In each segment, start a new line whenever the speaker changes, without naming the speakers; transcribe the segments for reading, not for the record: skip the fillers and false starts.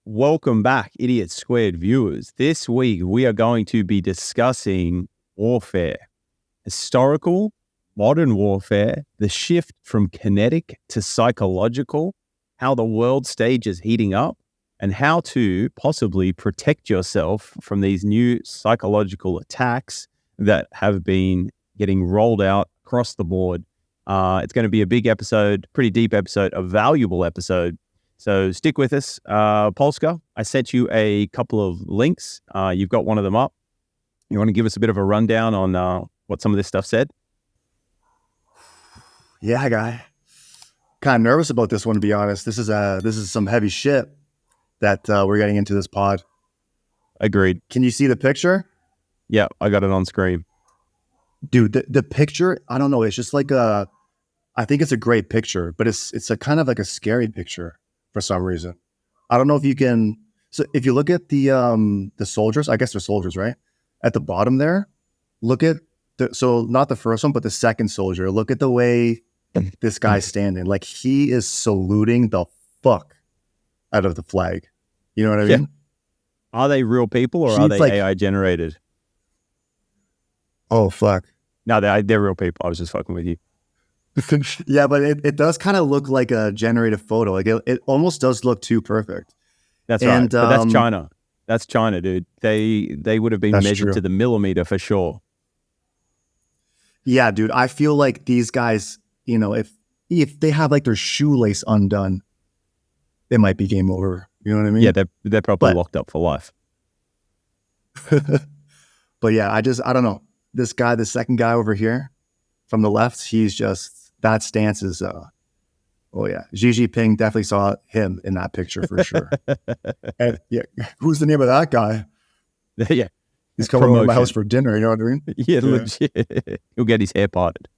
Welcome back, Idiot Squared viewers. This week, we are going to be discussing warfare, historical, modern warfare, the shift from kinetic to psychological, how the world stage is heating up, and how to possibly protect yourself from these new psychological attacks that have been getting rolled out across the board. It's going to be a big episode, pretty deep episode, a valuable episode. So stick with us. Polska, I sent you a couple of links. You've got one of them up. You want to give us a bit of a rundown on what some of this stuff said?
Yeah, guy. Kind of nervous about this one, to be honest. This is some heavy shit that we're getting into this pod.
Agreed.
Can you see the picture?
Yeah, I got it on screen.
Dude, the picture, I don't know. It's just like I think it's a great picture, but it's a kind of like a scary picture for some reason. I don't know if you can. So if you look at the soldiers, I guess they're soldiers, right? At the bottom there, look at so not the first one, but the second soldier. Look at the way this guy's standing. Like he is saluting the fuck out of the flag. You know what I mean?
Are they real people or are they like, AI generated?
Oh, fuck.
No, they're real people. I was just fucking with you.
Yeah, but it does kind of look like a generated photo. Like it almost does look too perfect.
That's right. But that's China. That's China, dude. They would have been measured to the millimeter for sure.
Yeah, dude. I feel like these guys, you know, if they have like their shoelace undone, it might be game over. You know what I mean?
Yeah, they're probably locked up for life.
But yeah, I don't know. This guy, the second guy over here from the left, he's just, that stance is, oh yeah. Xi Jinping definitely saw him in that picture for sure. And yeah, who's the name of that guy?
Yeah.
He's coming over to my house for dinner, you know what I mean?
Yeah, legit. He'll get his hair parted.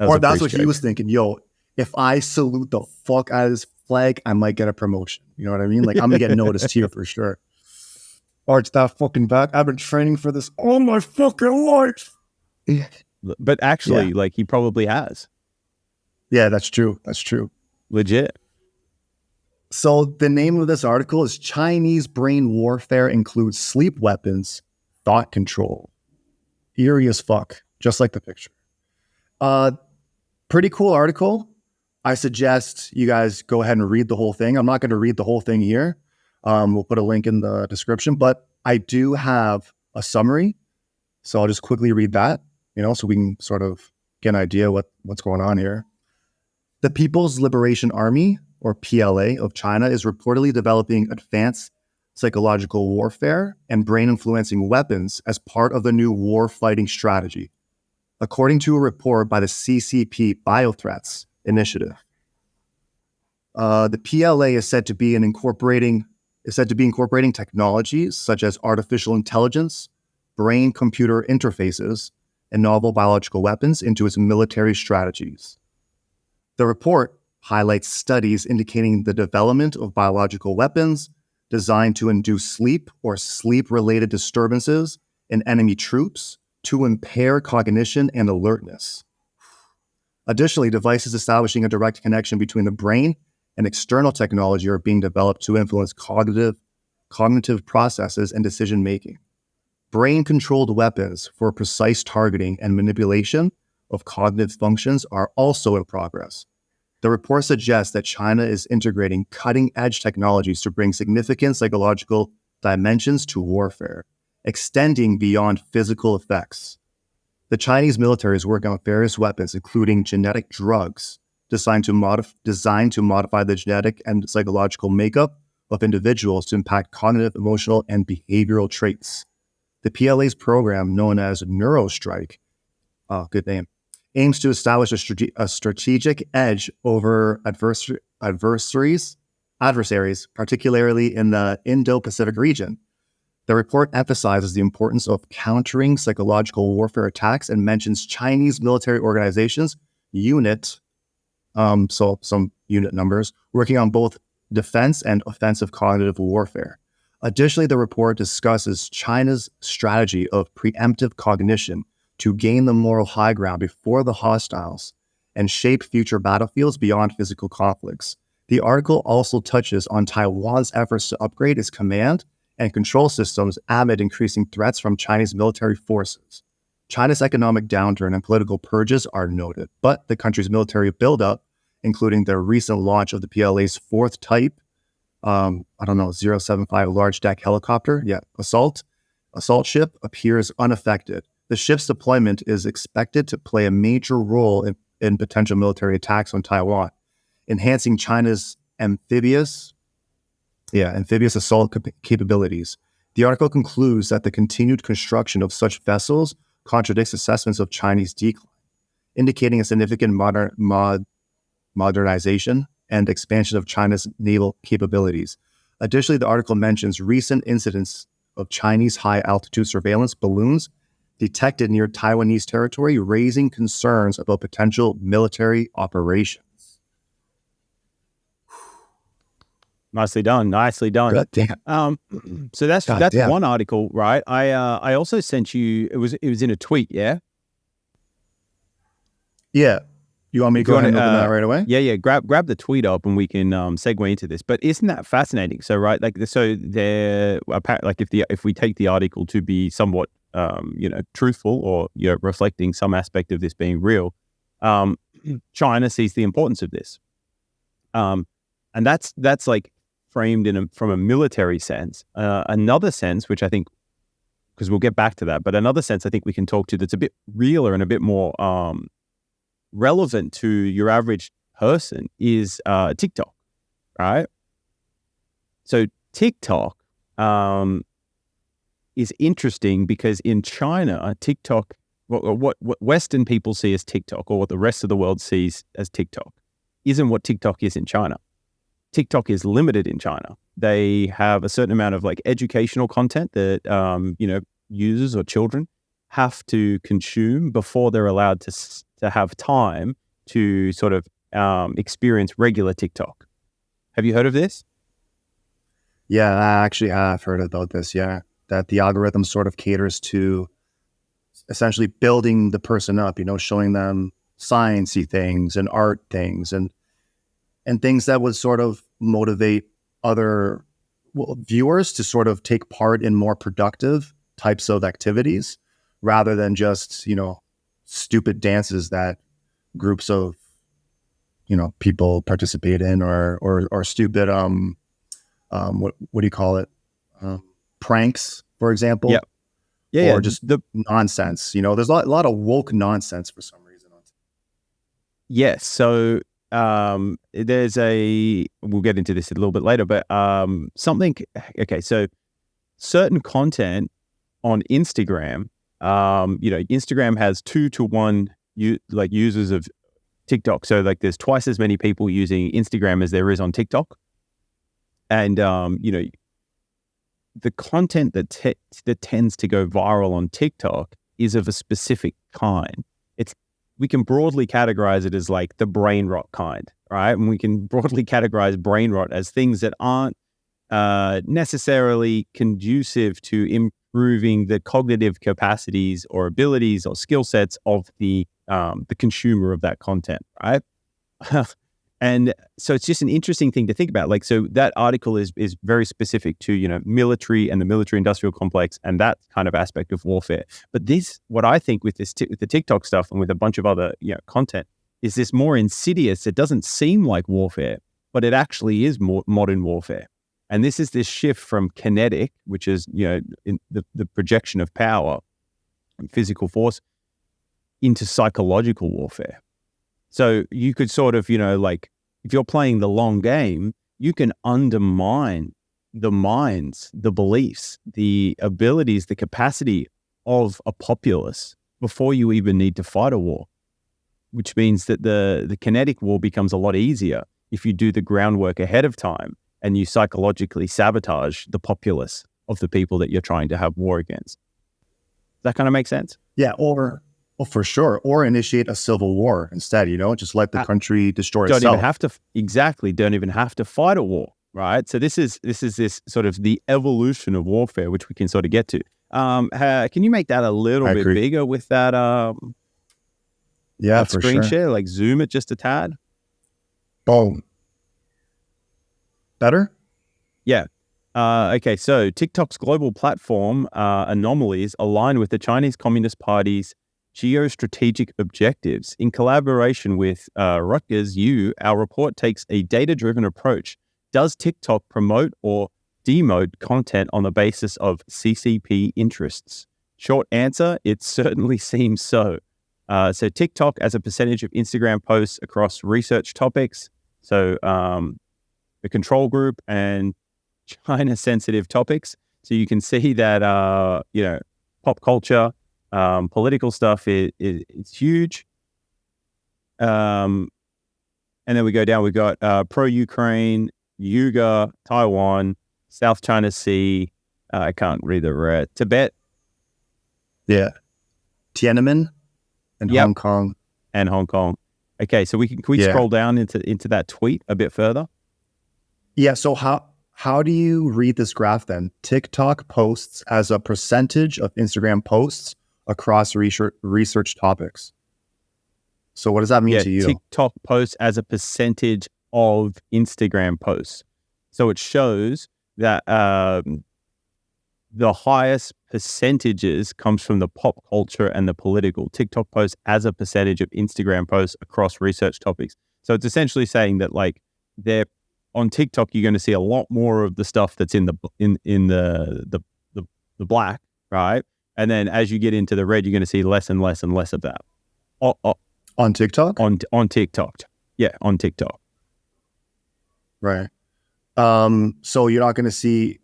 Or that's what he was thinking. Yo, if I salute the fuck out of this flag, I might get a promotion. You know what I mean? Like I'm gonna get noticed here for sure. Arch that fucking back. I've been training for this all my fucking life.
But actually, like he probably has.
Yeah, that's true. That's true.
Legit.
So the name of this article is Chinese Brain Warfare Includes Sleep Weapons, Thought Control. Eerie as fuck, just like the picture. Pretty cool article. I suggest you guys go ahead and read the whole thing. I'm not going to read the whole thing here. We'll put a link in the description, but I do have a summary. So I'll just quickly read that, you know, so we can sort of get an idea what's going on here. The People's Liberation Army, or PLA, of China is reportedly developing advanced psychological warfare and brain-influencing weapons as part of the new war-fighting strategy, according to a report by the CCP Biothreats Initiative. The PLA is said to be incorporating technologies such as artificial intelligence, brain-computer interfaces, and novel biological weapons into its military strategies. The report highlights studies indicating the development of biological weapons designed to induce sleep or sleep-related disturbances in enemy troops to impair cognition and alertness. Additionally, devices establishing a direct connection between the brain and external technology are being developed to influence cognitive processes and decision-making. Brain-controlled weapons for precise targeting and manipulation of cognitive functions are also in progress. The report suggests that China is integrating cutting-edge technologies to bring significant psychological dimensions to warfare, extending beyond physical effects. The Chinese military is working on various weapons, including genetic drugs, designed to modify the genetic and psychological makeup of individuals to impact cognitive, emotional, and behavioral traits. The PLA's program, known as NeuroStrike, good name, aims to establish a strategic edge over adversaries, particularly in the Indo-Pacific region. The report emphasizes the importance of countering psychological warfare attacks and mentions Chinese military organizations, so some unit numbers, working on both defense and offensive cognitive warfare. Additionally, the report discusses China's strategy of preemptive cognition to gain the moral high ground before the hostiles and shape future battlefields beyond physical conflicts. The article also touches on Taiwan's efforts to upgrade its command and control systems amid increasing threats from Chinese military forces. China's economic downturn and political purges are noted, but the country's military buildup, including the recent launch of the PLA's fourth type, 075 large deck helicopter, assault ship, appears unaffected. The ship's deployment is expected to play a major role in potential military attacks on Taiwan, enhancing China's amphibious assault capabilities. The article concludes that the continued construction of such vessels contradicts assessments of Chinese decline, indicating a significant modernization and expansion of China's naval capabilities. Additionally, the article mentions recent incidents of Chinese high-altitude surveillance balloons detected near Taiwanese territory, raising concerns about potential military operations.
Nicely done.
God damn.
So that's one article, right? I also sent you. It was in a tweet, yeah.
Yeah. You want me to go ahead and open that right away?
Yeah. Grab the tweet up, and we can segue into this. But isn't that fascinating? So right, if we take the article to be somewhat truthful or reflecting some aspect of this being real, China sees the importance of this, and that's like framed from a military sense. Another sense, which I think, because we'll get back to that, but another sense I think we can talk to that's a bit realer and a bit more relevant to your average person is TikTok, right? So TikTok is interesting because in China, TikTok, what Western people see as TikTok, or what the rest of the world sees as TikTok, isn't what TikTok is in China. TikTok is limited in China. They have a certain amount of like educational content that users or children have to consume before they're allowed to have time to sort of experience regular TikTok. Have you heard of this?
Yeah, actually, I've heard about this. Yeah, that the algorithm sort of caters to essentially building the person up. Showing them sciencey things and art things and things that would sort of motivate other viewers to sort of take part in more productive types of activities, rather than just stupid dances that groups of people participate in, or stupid what do you call it, pranks, for example. Or just the nonsense. There's a lot of woke nonsense for some reason.
Yes. So we'll get into this a little bit later, but so certain content on Instagram, Instagram has 2-to-1 users of TikTok. So like there's twice as many people using Instagram as there is on TikTok. And, the content that tends to go viral on TikTok is of a specific kind. We can broadly categorize it as like the brain rot kind, right? And we can broadly categorize brain rot as things that aren't necessarily conducive to improving the cognitive capacities or abilities or skill sets of the consumer of that content, right? And so it's just an interesting thing to think about. Like, so that article is very specific to, military and the military industrial complex and that kind of aspect of warfare. But what I think with this, with the TikTok stuff and with a bunch of other, content, is this more insidious. It doesn't seem like warfare, but it actually is more modern warfare. And this is this shift from kinetic, which is, in the projection of power and physical force, into psychological warfare. So you could sort of, if you're playing the long game, you can undermine the minds, the beliefs, the abilities, the capacity of a populace before you even need to fight a war, which means that the kinetic war becomes a lot easier if you do the groundwork ahead of time and you psychologically sabotage the populace of the people that you're trying to have war against. Does that kind of make sense?
Yeah, Well, for sure. Or initiate a civil war instead, just let the country destroy itself.
Don't even have to fight a war, right? So this is this sort of the evolution of warfare, which we can sort of get to. Can you make that a little bit bigger with that
that
screen share? Like zoom it just a tad?
Boom. Better?
Yeah. Okay, so TikTok's global platform anomalies align with the Chinese Communist Party's geostrategic objectives. In collaboration with Rutgers U, our report takes a data-driven approach. Does TikTok promote or demote content on the basis of CCP interests? Short answer, it certainly seems so. So TikTok as a percentage of Instagram posts across research topics. So the control group and China-sensitive topics. So you can see that, pop culture, political stuff is huge. And then we go down, we've got pro-Ukraine, Uyghur, Taiwan, South China Sea. I can't read the rest. Tibet.
Yeah. Tiananmen and Hong Kong.
And Hong Kong. Okay, so can we scroll down into that tweet a bit further?
Yeah, so how do you read this graph then? TikTok posts as a percentage of Instagram posts across research topics. So what does that mean to you?
TikTok posts as a percentage of Instagram posts. So it shows that the highest percentages comes from the pop culture and the political. TikTok posts as a percentage of Instagram posts across research topics. So it's essentially saying that they're on TikTok, you're going to see a lot more of the stuff that's in the black, right? And then as you get into the red, you're going to see less and less and less of that.
On TikTok?
On TikTok. Yeah, on TikTok.
Right. So you're not going to see,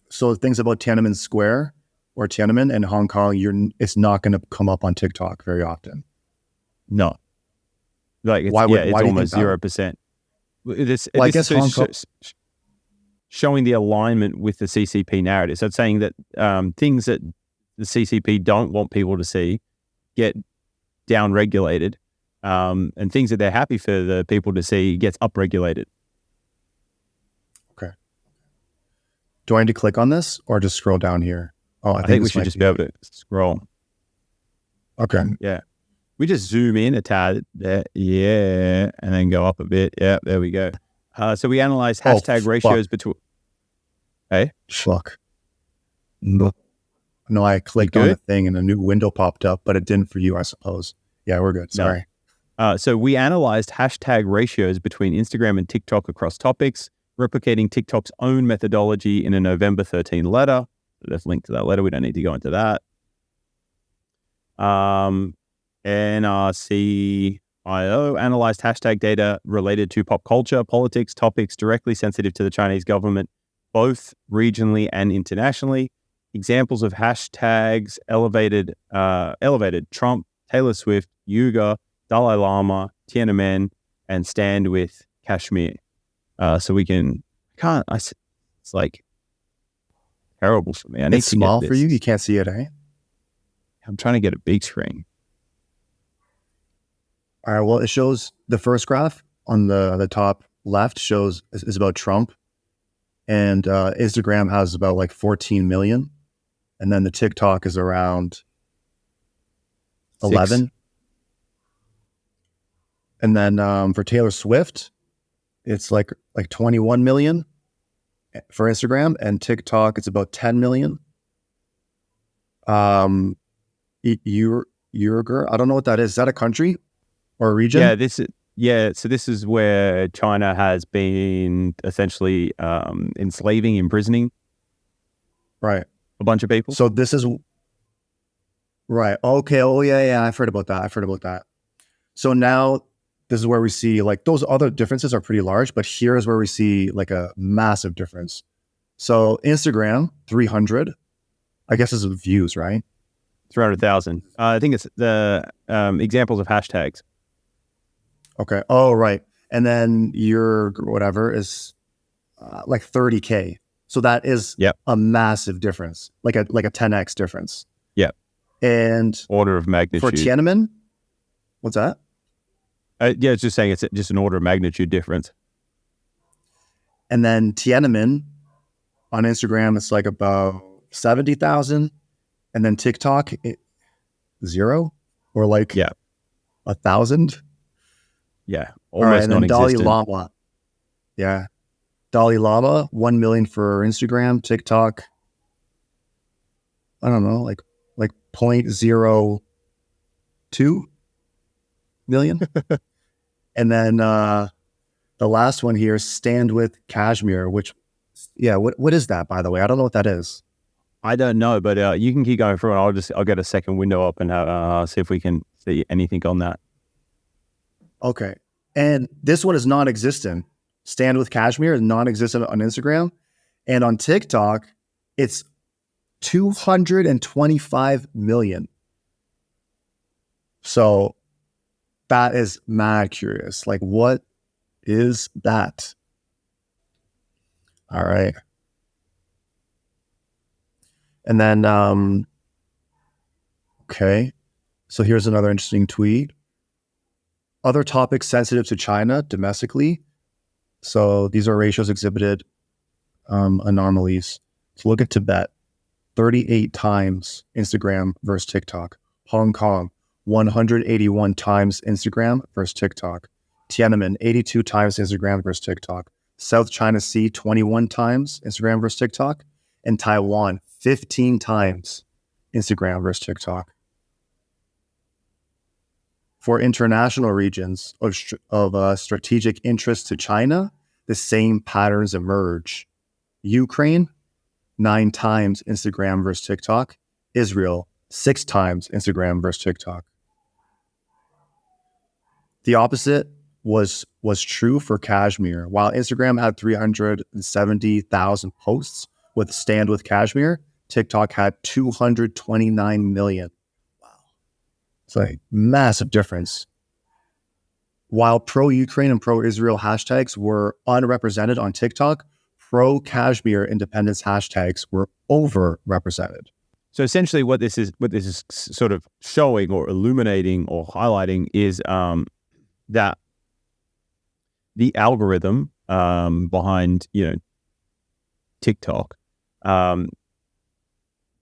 so things about Tiananmen Square or Tiananmen and Hong Kong, it's not going to come up on TikTok very often.
No. It's almost 0%.
I guess Hong Kong
showing the alignment with the CCP narrative. So it's saying that things that the CCP don't want people to see get down-regulated, and things that they're happy for the people to see gets up-regulated.
Okay. Do I need to click on this or just scroll down here? Oh,
I think we should just be able to scroll.
Okay.
Yeah. We just zoom in a tad there, and then go up a bit. Yeah, there we go. So we analyze hashtag ratios between. Hey?
Fuck. No, I clicked on the thing and a new window popped up, but it didn't for you, I suppose. Yeah, we're good. Sorry.
No. So we analyzed hashtag ratios between Instagram and TikTok across topics, replicating TikTok's own methodology in a November 13 letter. There's a link to that letter. We don't need to go into that. NRCIO analyzed hashtag data related to pop culture, politics, topics directly sensitive to the Chinese government, both regionally and internationally. Examples of hashtags elevated Trump, Taylor Swift, Uyghur, Dalai Lama, Tiananmen, and Stand with Kashmir. It's terrible for me.
It's small for you? You can't see it, eh?
I'm trying to get a big screen.
All right, well, it shows the first graph on the top left is about Trump, and Instagram has about 14 million, and then the TikTok is around 11. 6. And then for Taylor Swift, it's like 21 million for Instagram, and TikTok it's about 10 million. Uyghur, I don't know what that is. Is that a country? Or a region?
So this is where China has been essentially enslaving, imprisoning,
right,
a bunch of people.
So this is right. Okay. Oh yeah. I've heard about that. So now this is where we see those other differences are pretty large, but here is where we see a massive difference. So Instagram 300, I guess is views, right?
300,000. I think it's the examples of hashtags.
Okay. Oh, right. And then your whatever is 30K. So that is a massive difference, like a 10x difference.
Yeah.
And
order of magnitude.
For Tiananmen, what's that?
It's just saying it's just an order of magnitude difference.
And then Tiananmen on Instagram, it's about 70,000. And then TikTok, 0 or 1,000.
Yeah,
almost non-existent. Dalai Lama. Yeah. Dalai Lama, 1 million for Instagram. TikTok, I don't know, like 0.02 million. And then the last one here, Stand with Kashmir, which, what is that, by the way? I don't know what that is.
I don't know, but you can keep going through and I'll get a second window up and see if we can see anything on that.
Okay. And this one is non-existent. Stand with Kashmir is non-existent on Instagram. And on TikTok, it's 225 million. So that is mad curious. Like, what is that? All right. And then, okay. So here's another interesting tweet. Other topics sensitive to China domestically. So these are ratios exhibited anomalies. So look at Tibet, 38 times Instagram versus TikTok. Hong Kong, 181 times Instagram versus TikTok. Tiananmen, 82 times Instagram versus TikTok. South China Sea, 21 times Instagram versus TikTok. And Taiwan, 15 times Instagram versus TikTok. For international regions of strategic interest to China, the same patterns emerge. Ukraine, 9 times Instagram versus TikTok. Israel, 6 times Instagram versus TikTok. The opposite was true for Kashmir. While Instagram had 370,000 posts with Stand with Kashmir, TikTok had 229 million. It's like massive difference. While pro-Ukraine and pro-Israel hashtags were unrepresented on TikTok, pro-Kashmir independence hashtags were overrepresented.
So essentially what this is sort of showing or illuminating or highlighting is that the algorithm behind, TikTok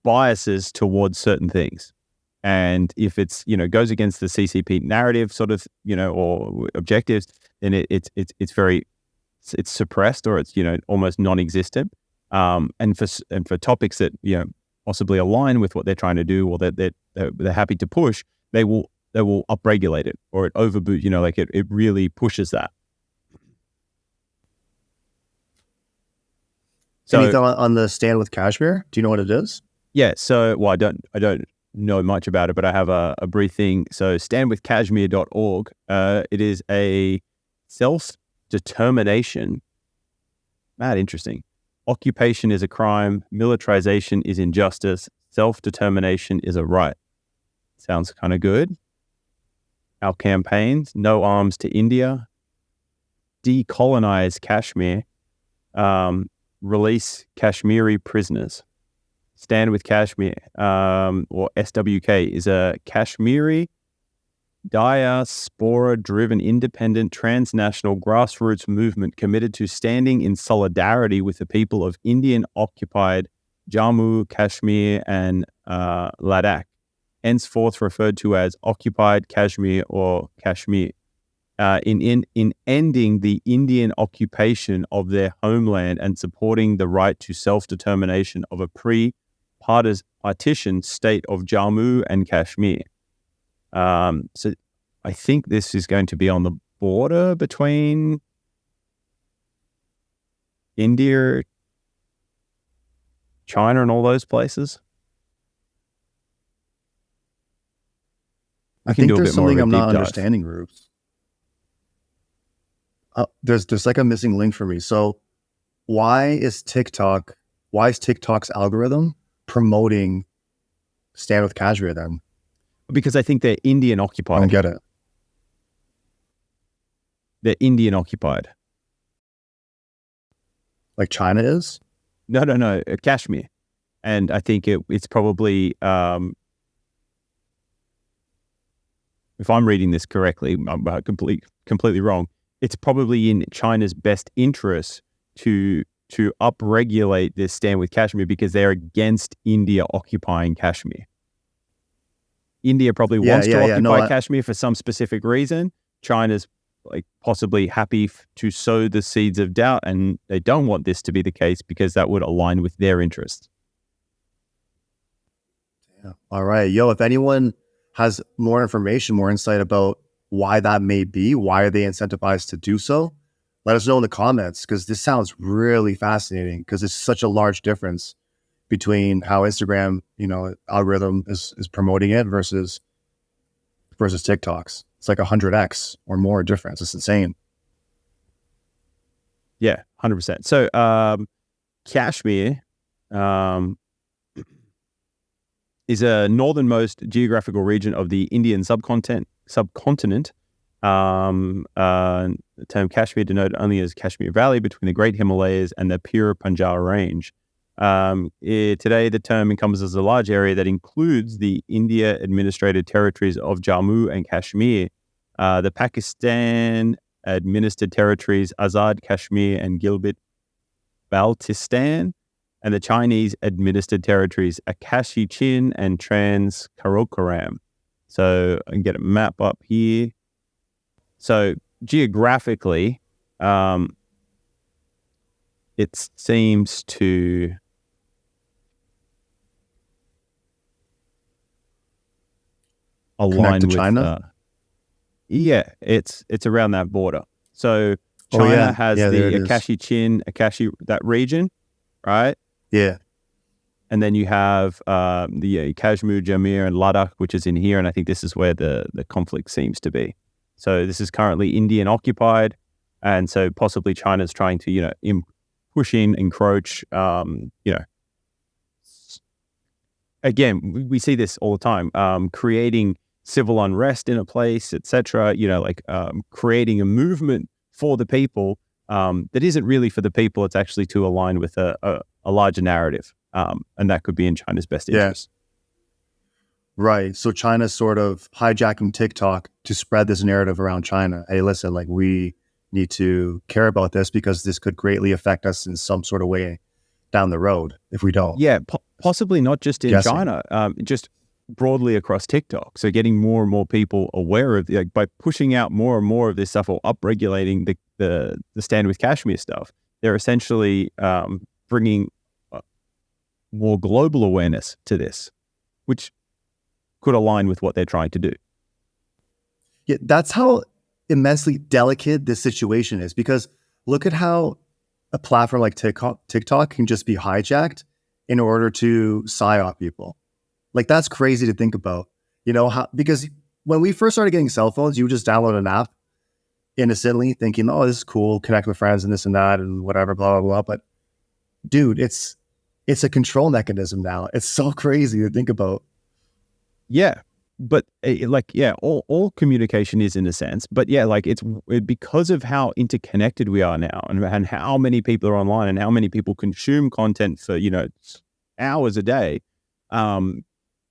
biases towards certain things. And if it's, goes against the CCP narrative sort of, or objectives, then it's suppressed or it's, almost non-existent. And for topics that, possibly align with what they're trying to do or that they're happy to push, they will upregulate it or it overboot, it really pushes that.
So anything on the Stand with Kashmir? Do you know what it is?
Yeah. So, well, I don't know much about it, but I have a brief thing. So standwithkashmir.org, it is a self-determination. Mad interesting. Occupation is a crime. Militarization is injustice. Self-determination is a right. Sounds kind of good. Our campaigns, no arms to India. Decolonize Kashmir. Release Kashmiri prisoners. Stand with Kashmir, or SWK, is a Kashmiri diaspora-driven independent transnational grassroots movement committed to standing in solidarity with the people of Indian-occupied Jammu, Kashmir, and Ladakh, henceforth referred to as occupied Kashmir or Kashmir, in ending the Indian occupation of their homeland and supporting the right to self-determination of a partition state of Jammu and Kashmir. So I think this is going to be on the border between India, China, and all those places.
I think there's something I'm not understanding, Rubes. There's like a missing link for me. So why is TikTok's algorithm promoting Stand with Kashmir then?
Because I think they're Indian occupied.
I don't get it.
They're Indian occupied.
Like China is?
No, Kashmir. And I think it's probably, if I'm reading this correctly, I'm completely wrong. It's probably in China's best interest to upregulate this Stand with Kashmir because they're against India occupying Kashmir. India probably wants to occupy Kashmir for some specific reason. China's like possibly happy to sow the seeds of doubt, and they don't want this to be the case because that would align with their interests.
Yeah. All right. Yo, if anyone has more information, more insight about why that may be, why are they incentivized to do so, let us know in the comments, because this sounds really fascinating, because it's such a large difference between how Instagram, algorithm is promoting it versus TikTok's. It's like 100x or more difference. It's insane.
Yeah, 100%. So Kashmir is a northernmost geographical region of the Indian subcontinent. The term Kashmir denoted only as Kashmir Valley between the Great Himalayas and the Pure Punjab Range. Today, the term encompasses a large area that includes the India-administered territories of Jammu and Kashmir, the Pakistan-administered territories Azad Kashmir and Gilbit-Baltistan, and the Chinese-administered territories Akashi Chin and Trans-Karakoram. So I can get a map up here. So geographically, it seems to align
to
with
China.
It's around that border. So China has the Akashi Chin, that region, right?
Yeah.
And then you have the Kashmir, Jammu, and Ladakh, which is in here. And I think this is where the conflict seems to be. So this is currently Indian occupied. And so possibly China's trying to, push in, encroach, again, we see this all the time, creating civil unrest in a place, etc. Creating a movement for the people that isn't really for the people. It's actually to align with a larger narrative. And that could be in China's best interest.
Right. So China's sort of hijacking TikTok to spread this narrative around China. Hey, listen, we need to care about this because this could greatly affect us in some sort of way down the road if we don't.
Yeah, possibly not just in China, just broadly across TikTok. So getting more and more people aware of, by pushing out more and more of this stuff or upregulating the Stand with Kashmir stuff, they're essentially bringing more global awareness to this, which could align with what they're trying to do.
Yeah, that's how immensely delicate this situation is, because look at how a platform like TikTok can just be hijacked in order to Psy-Op people. That's crazy to think about, because when we first started getting cell phones, you would just download an app innocently thinking, oh, this is cool, connect with friends and this and that and whatever, blah, blah, blah. But dude, it's a control mechanism now. It's so crazy to think about.
Yeah. But all communication is in a sense, but it's because of how interconnected we are now and how many people are online and how many people consume content for, hours a day.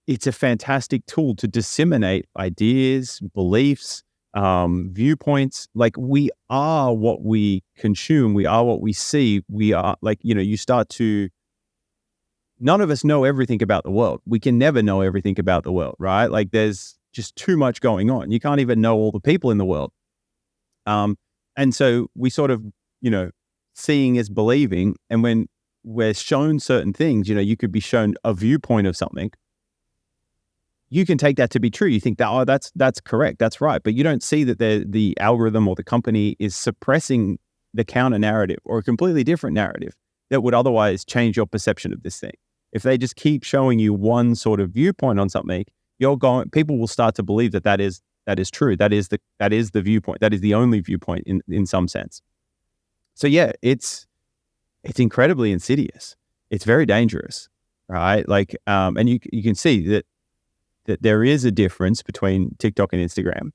It's a fantastic tool to disseminate ideas, beliefs, viewpoints. We are what we consume. We are what we see. We are you start to, none of us know everything about the world. We can never know everything about the world, right? There's just too much going on. You can't even know all the people in the world. And so we sort of, seeing is believing. And when we're shown certain things, you could be shown a viewpoint of something. You can take that to be true. You think that, oh, that's correct. That's right. But you don't see that the algorithm or the company is suppressing the counter narrative or a completely different narrative that would otherwise change your perception of this thing. If they just keep showing you one sort of viewpoint on something, people will start to believe that is true. That is the viewpoint. That is the only viewpoint in some sense. So yeah, it's incredibly insidious. It's very dangerous, right? And you can see that there is a difference between TikTok and Instagram.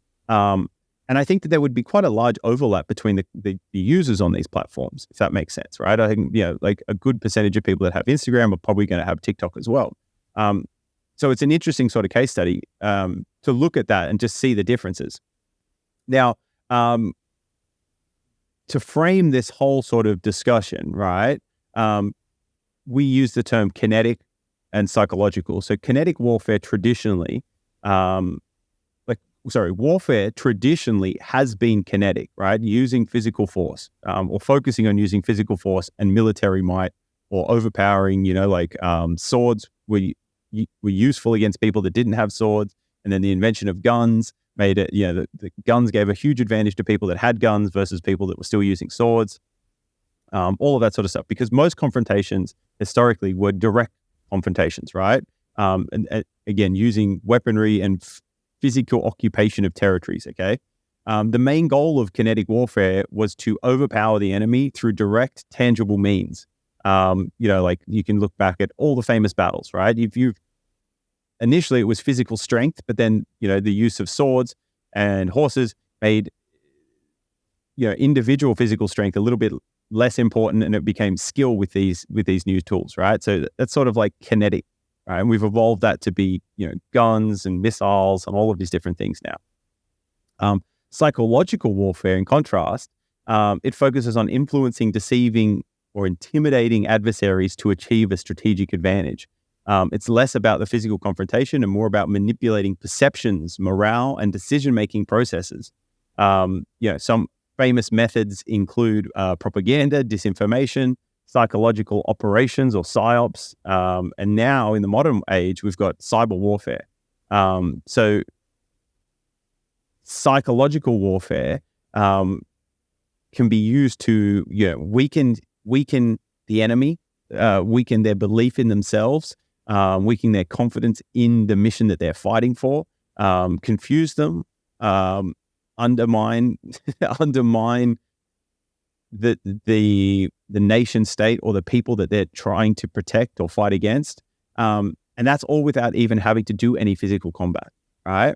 And I think that there would be quite a large overlap between the users on these platforms, if that makes sense, right? I think, a good percentage of people that have Instagram are probably going to have TikTok as well. So it's an interesting sort of case study to look at that and just see the differences. Now, to frame this whole sort of discussion, right, we use the term kinetic and psychological. So kinetic warfare traditionally, warfare traditionally has been kinetic, right? Using physical force, or focusing on using physical force and military might, or overpowering, swords were useful against people that didn't have swords. And then the invention of guns made it, the guns gave a huge advantage to people that had guns versus people that were still using swords. All of that sort of stuff, because most confrontations historically were direct confrontations, right? And again, using weaponry and physical occupation of territories, okay? The main goal of kinetic warfare was to overpower the enemy through direct, tangible means. You can look back at all the famous battles, right? Initially it was physical strength, but then, the use of swords and horses made, individual physical strength a little bit less important, and it became skill with these new tools, right? So that's sort of like kinetic, right? And we've evolved that to be, guns and missiles and all of these different things now. Psychological warfare, in contrast, it focuses on influencing, deceiving, or intimidating adversaries to achieve a strategic advantage. It's less about the physical confrontation and more about manipulating perceptions, morale, and decision-making processes. Some famous methods include propaganda, disinformation, psychological operations or Psy-Ops, and now in the modern age, we've got cyber warfare. So psychological warfare can be used to weaken the enemy, weaken their belief in themselves, weaken their confidence in the mission that they're fighting for, confuse them, undermine the nation state or the people that they're trying to protect or fight against, and that's all without even having to do any physical combat, right?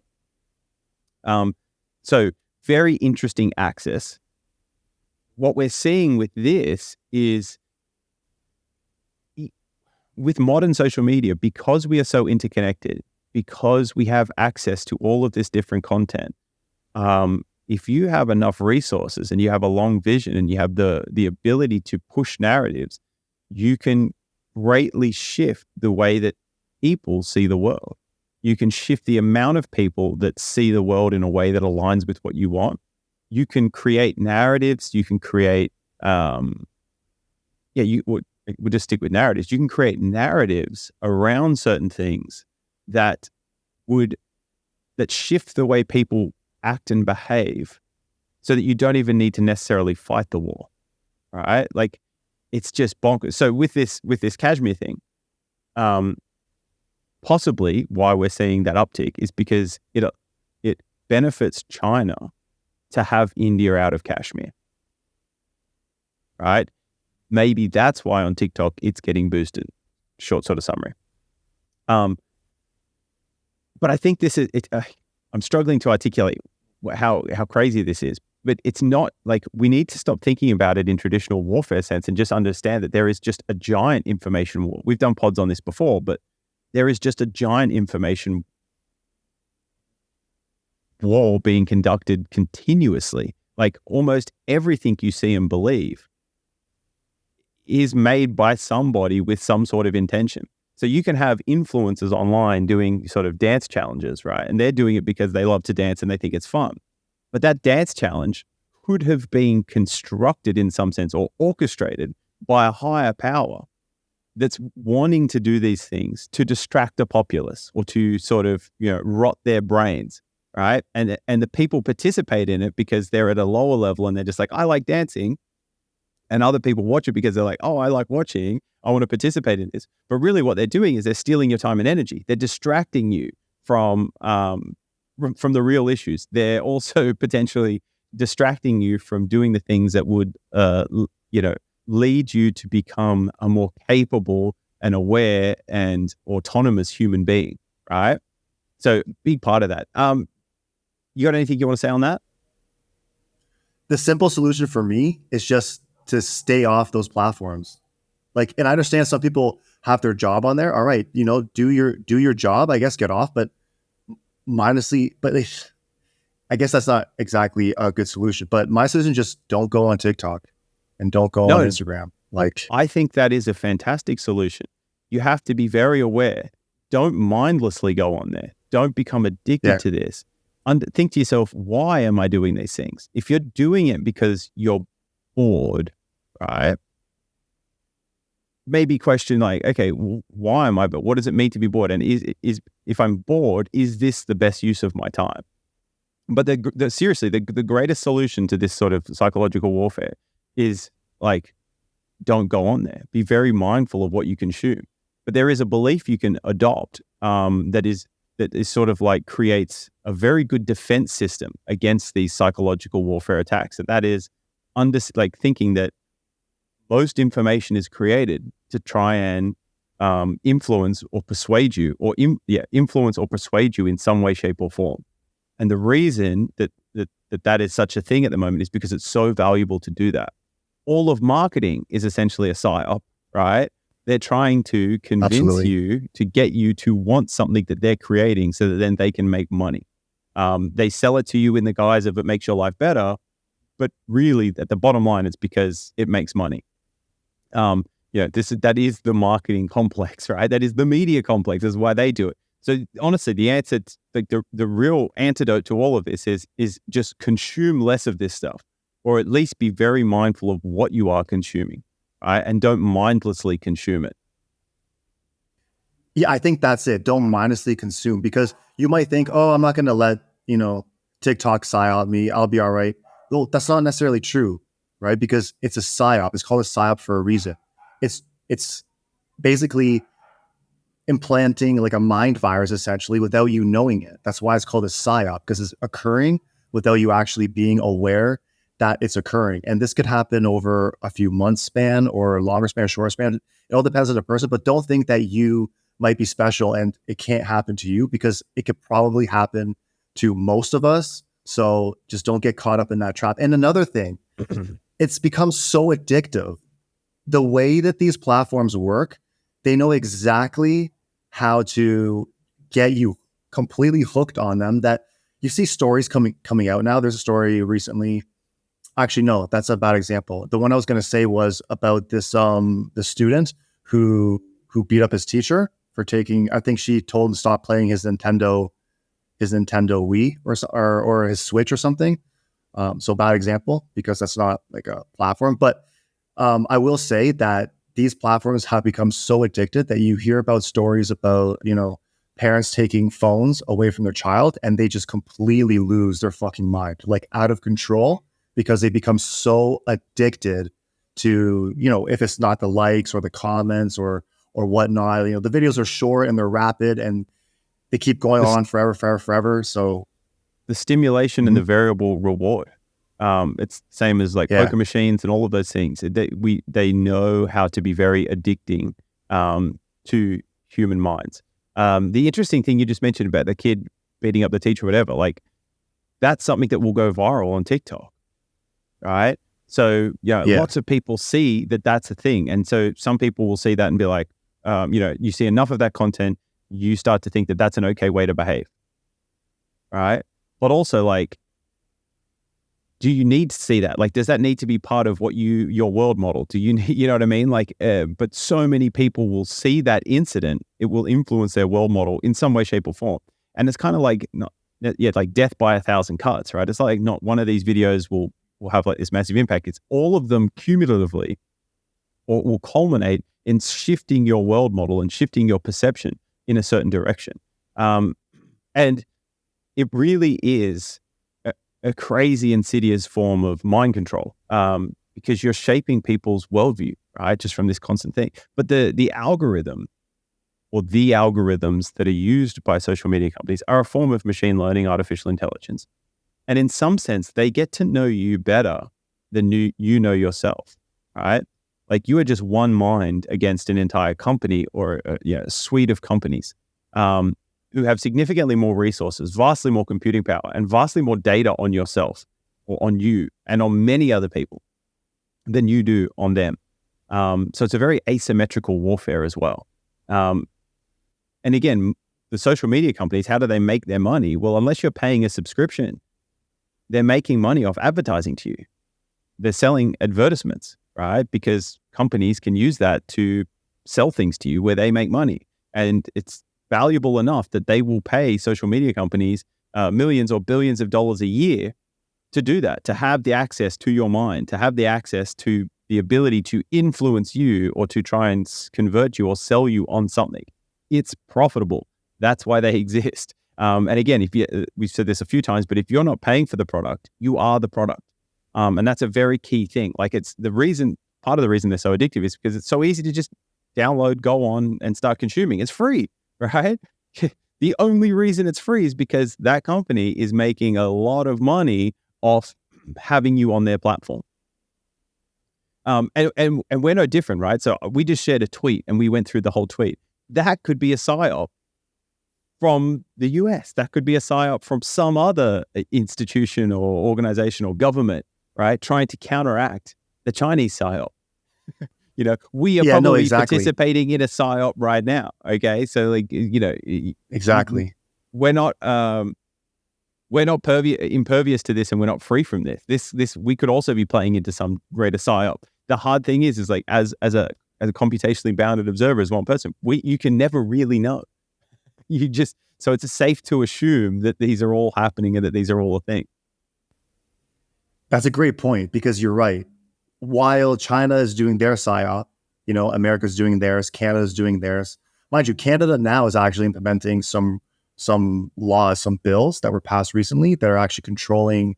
So very interesting axis. What we're seeing with this is, with modern social media, because we are so interconnected, because we have access to all of this different content, if you have enough resources and you have a long vision and you have the ability to push narratives, you can greatly shift the way that people see the world. You can shift the amount of people that see the world in a way that aligns with what you want. You can create narratives. You can create, we'll just stick with narratives. You can create narratives around certain things that shift the way people act and behave, so that you don't even need to necessarily fight the war, right? Like, it's just bonkers. So with this Kashmir thing, possibly why we're seeing that uptick is because it benefits China to have India out of Kashmir, right? Maybe that's why on TikTok it's getting boosted. Short sort of summary. But I think this is it. I'm struggling to articulate how crazy this is. But it's not like, we need to stop thinking about it in traditional warfare sense and just understand that there is just a giant information war. We've done pods on this before, but there is just a giant information war being conducted continuously. Like, almost everything you see and believe is made by somebody with some sort of intention. So you can have influencers online doing sort of dance challenges, right? And they're doing it because they love to dance and they think it's fun. But that dance challenge could have been constructed in some sense or orchestrated by a higher power that's wanting to do these things to distract the populace or to sort of, rot their brains, right? And the people participate in it because they're at a lower level and they're just like, I like dancing. And other people watch it because they're like, oh, I like watching. I want to participate in this. But really what they're doing is they're stealing your time and energy. They're distracting you from the real issues. They're also potentially distracting you from doing the things that would, lead you to become a more capable and aware and autonomous human being, right? So big part of that. You got anything you want to say on that?
The simple solution for me is just to stay off those platforms. Like, and I understand some people have their job on there. All right, do your job, I guess, get off, but I guess that's not exactly a good solution. But my solution, just don't go on TikTok and don't go on Instagram. Like,
I think that is a fantastic solution. You have to be very aware. Don't mindlessly go on there. Don't become addicted to this. think to yourself, why am I doing these things? If you're doing it because you're bored, right? Maybe question like, okay, why am I? But what does it mean to be bored? And is if I'm bored, is this the best use of my time? But seriously, the greatest solution to this sort of psychological warfare is like, don't go on there. Be very mindful of what you consume. But there is a belief you can adopt that is sort of like creates a very good defense system against these psychological warfare attacks. And that is thinking that most information is created to try and influence or persuade you, or influence or persuade you in some way, shape, or form. And the reason that is such a thing at the moment is because it's so valuable to do that. All of marketing is essentially a Psy-Op, right? They're trying to convince you to get you to want something that they're creating so that then they can make money. They sell it to you in the guise of it makes your life better, but really at the bottom line, it's because it makes money. That is the marketing complex, right? That is the media complex. That's why they do it. So honestly, the answer, the real antidote to all of this is just consume less of this stuff, or at least be very mindful of what you are consuming, right? And don't mindlessly consume it.
Yeah, I think that's it. Don't mindlessly consume, because you might think, oh, I'm not going to let, TikTok psy-op me. I'll be all right. Well, that's not necessarily true, right? Because it's a psy-op. It's called a psy-op for a reason. It's basically implanting like a mind virus essentially without you knowing it. That's why it's called a psy-op, because it's occurring without you actually being aware that it's occurring. And this could happen over a few months span, or a longer span, or shorter span. It all depends on the person, but don't think that you might be special and it can't happen to you, because it could probably happen to most of us. So just don't get caught up in that trap. And another thing, it's become so addictive. The way that these platforms work, they know exactly how to get you completely hooked on them, that you see stories coming out now. There's a story recently. Actually, no, that's a bad example. The one I was going to say was about this the student who beat up his teacher for taking, I think she told him to stop playing his Nintendo Wii or his Switch or something. So bad example, because that's not like a platform. But I will say that these platforms have become so addicted that you hear about stories about, parents taking phones away from their child, and they just completely lose their fucking mind, like out of control, because they become so addicted to, if it's not the likes or the comments or whatnot, the videos are short and they're rapid and they keep going on forever. So
the stimulation and the variable reward. It's the same as poker machines and all of those things. They know how to be very addicting to human minds. The interesting thing you just mentioned about the kid beating up the teacher, or whatever, that's something that will go viral on TikTok, right? So lots of people see that that's a thing, and so some people will see that and be like, you see enough of that content, you start to think that that's an okay way to behave, right? But also do you need to see that? Does that need to be part of what your world model? Do you know what I mean? But so many people will see that incident, it will influence their world model in some way, shape, or form. And it's kind of like death by 1,000 cuts, right? It's like not one of these videos will have this massive impact. It's all of them cumulatively, or will culminate in shifting your world model and shifting your perception in a certain direction. And it really is a crazy, insidious form of mind control, because you're shaping people's worldview, right? Just from this constant thing. But the algorithm, or the algorithms that are used by social media companies, are a form of machine learning, artificial intelligence. And in some sense, they get to know you better than you know yourself, right? You are just one mind against an entire company, or a suite of companies who have significantly more resources, vastly more computing power, and vastly more data on yourself, or on you, and on many other people than you do on them. So it's a very asymmetrical warfare as well. And again, the social media companies, how do they make their money? Well, unless you're paying a subscription, they're making money off advertising to you. They're selling advertisements, right? Because companies can use that to sell things to you where they make money. And it's valuable enough that they will pay social media companies millions or billions of dollars a year to do that, to have the access to your mind, to have the access to the ability to influence you or to try and convert you or sell you on something. It's profitable. That's why they exist. And again, we've said this a few times, but if you're not paying for the product, you are the product. And that's a very key thing. Like part of the reason they're so addictive is because it's so easy to just download, go on and start consuming. It's free, right? The only reason it's free is because that company is making a lot of money off having you on their platform. And we're no different, right? So we just shared a tweet and we went through the whole tweet. That could be a Psy-Op from the US. That could be a Psy-Op from some other institution or organization or government, right? Trying to counteract the Chinese Psy-Op. We are probably participating in a Psy-Op right now. Okay. So
exactly.
We're not impervious to this, and we're not free from this. This we could also be playing into some greater Psy-Op. The hard thing is like as a computationally bounded observer, as one person, you can never really know. So it's safe to assume that these are all happening and that these are all a thing.
That's a great point, because you're right. While China is doing their Psy-Op, America's doing theirs, Canada's doing theirs. Mind you, Canada now is actually implementing some laws, some bills that were passed recently that are actually controlling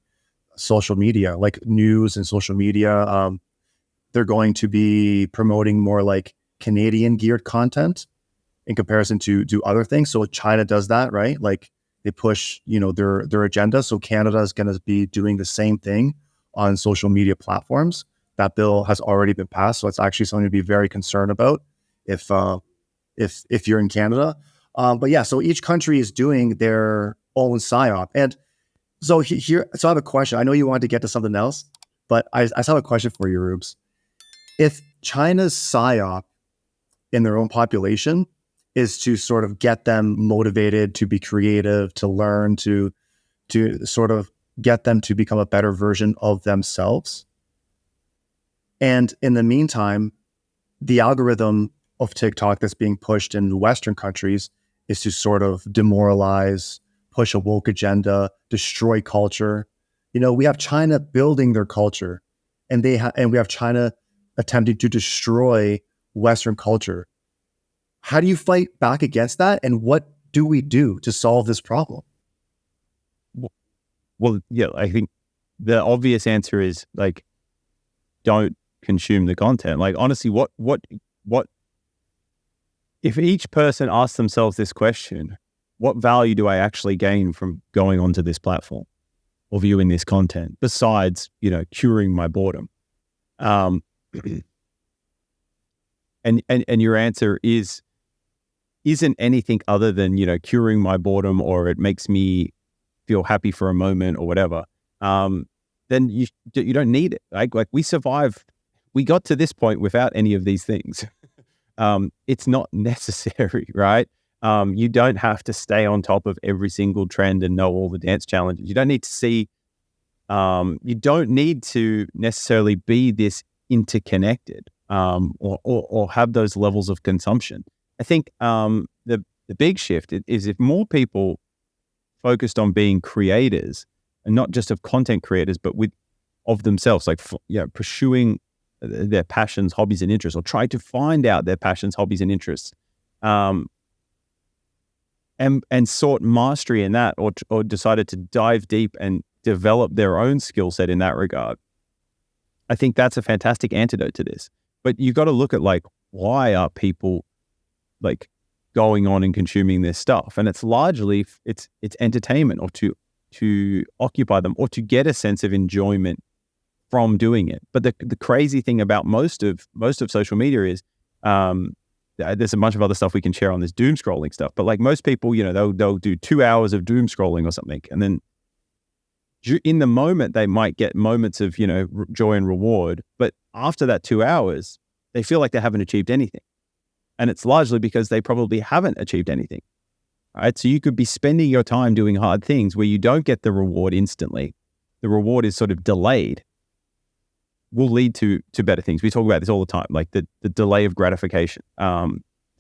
social media, like news and social media. They're going to be promoting more like Canadian geared content in comparison to other things. So China does that, right? Like they push, their agenda. So Canada is going to be doing the same thing on social media platforms. That bill has already been passed. So it's actually something to be very concerned about if you're in Canada. But yeah, so each country is doing their own Psy-Op. And so I have a question. I know you wanted to get to something else, but I have a question for you, Rubes. If China's Psy-Op in their own population is to sort of get them motivated to be creative, to learn, to sort of get them to become a better version of themselves. And in the meantime, the algorithm of TikTok that's being pushed in Western countries is to sort of demoralize, push a woke agenda, destroy culture. We have China building their culture, and we have China attempting to destroy Western culture. How do you fight back against that? And what do we do to solve this problem?
Well, yeah, I think the obvious answer is like, don't consume the content. Like, honestly, what if each person asks themselves this question, what value do I actually gain from going onto this platform or viewing this content besides, curing my boredom? And your answer isn't anything other than, curing my boredom, or it makes me feel happy for a moment or whatever. Then you don't need it. Like we survived. We got to this point without any of these things. It's not necessary, right? You don't have to stay on top of every single trend and know all the dance challenges. You don't need to see, you don't need to necessarily be this interconnected, or have those levels of consumption. I think the big shift is if more people focused on being creators, and not just of content creators, but of themselves, like pursuing their passions, hobbies, and interests, or try to find out their passions, hobbies, and interests, and sought mastery in that, or decided to dive deep and develop their own skill set in that regard. I think that's a fantastic antidote to this. But you got to look at like, why are people like going on and consuming this stuff? And it's largely it's entertainment, or to occupy them, or to get a sense of enjoyment from doing it. But the crazy thing about most of social media is there's a bunch of other stuff we can share on this doom scrolling stuff. But like most people, they'll do 2 hours of doom scrolling or something, and then in the moment they might get moments of joy and reward. But after that 2 hours, they feel like they haven't achieved anything, and it's largely because they probably haven't achieved anything. Right? So you could be spending your time doing hard things where you don't get the reward instantly. The reward is sort of delayed. Will lead to better things. We talk about this all the time, like the delay of gratification,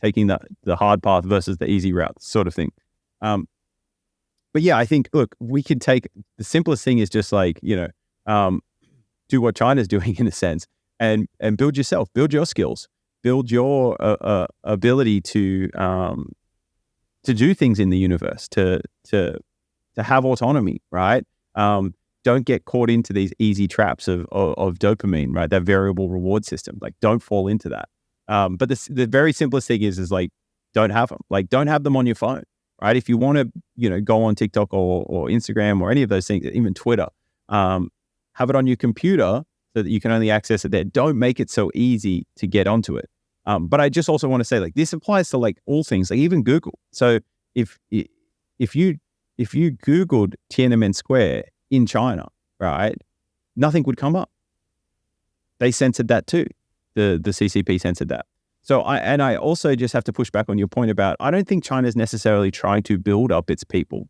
taking the hard path versus the easy route, sort of thing. but yeah, I think, look, we can take the simplest thing is just like, do what China's doing in a sense, and build yourself, build your skills, build your ability to do things in the universe, to have autonomy, right? Don't get caught into these easy traps of dopamine, right? That variable reward system. Like, don't fall into that. But the very simplest thing is like, don't have them. Like, don't have them on your phone, right? If you want to, go on TikTok or Instagram or any of those things, even Twitter, have it on your computer so that you can only access it there. Don't make it so easy to get onto it. But I just also want to say, like, this applies to like all things, like even Google. So if you Googled Tiananmen Square in China, right, nothing would come up. They censored that too. The CCP censored that. So I also just have to push back on your point about, I don't think China is necessarily trying to build up its people,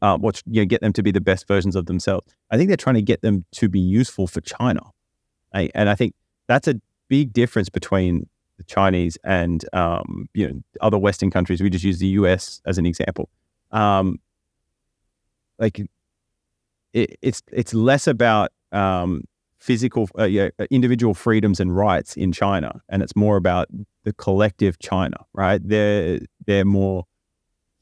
get them to be the best versions of themselves. I think they're trying to get them to be useful for China. And I think that's a big difference between the Chinese and other Western countries. We just use the US as an example. It's less about physical, individual freedoms and rights in China, and it's more about the collective China, right? They're more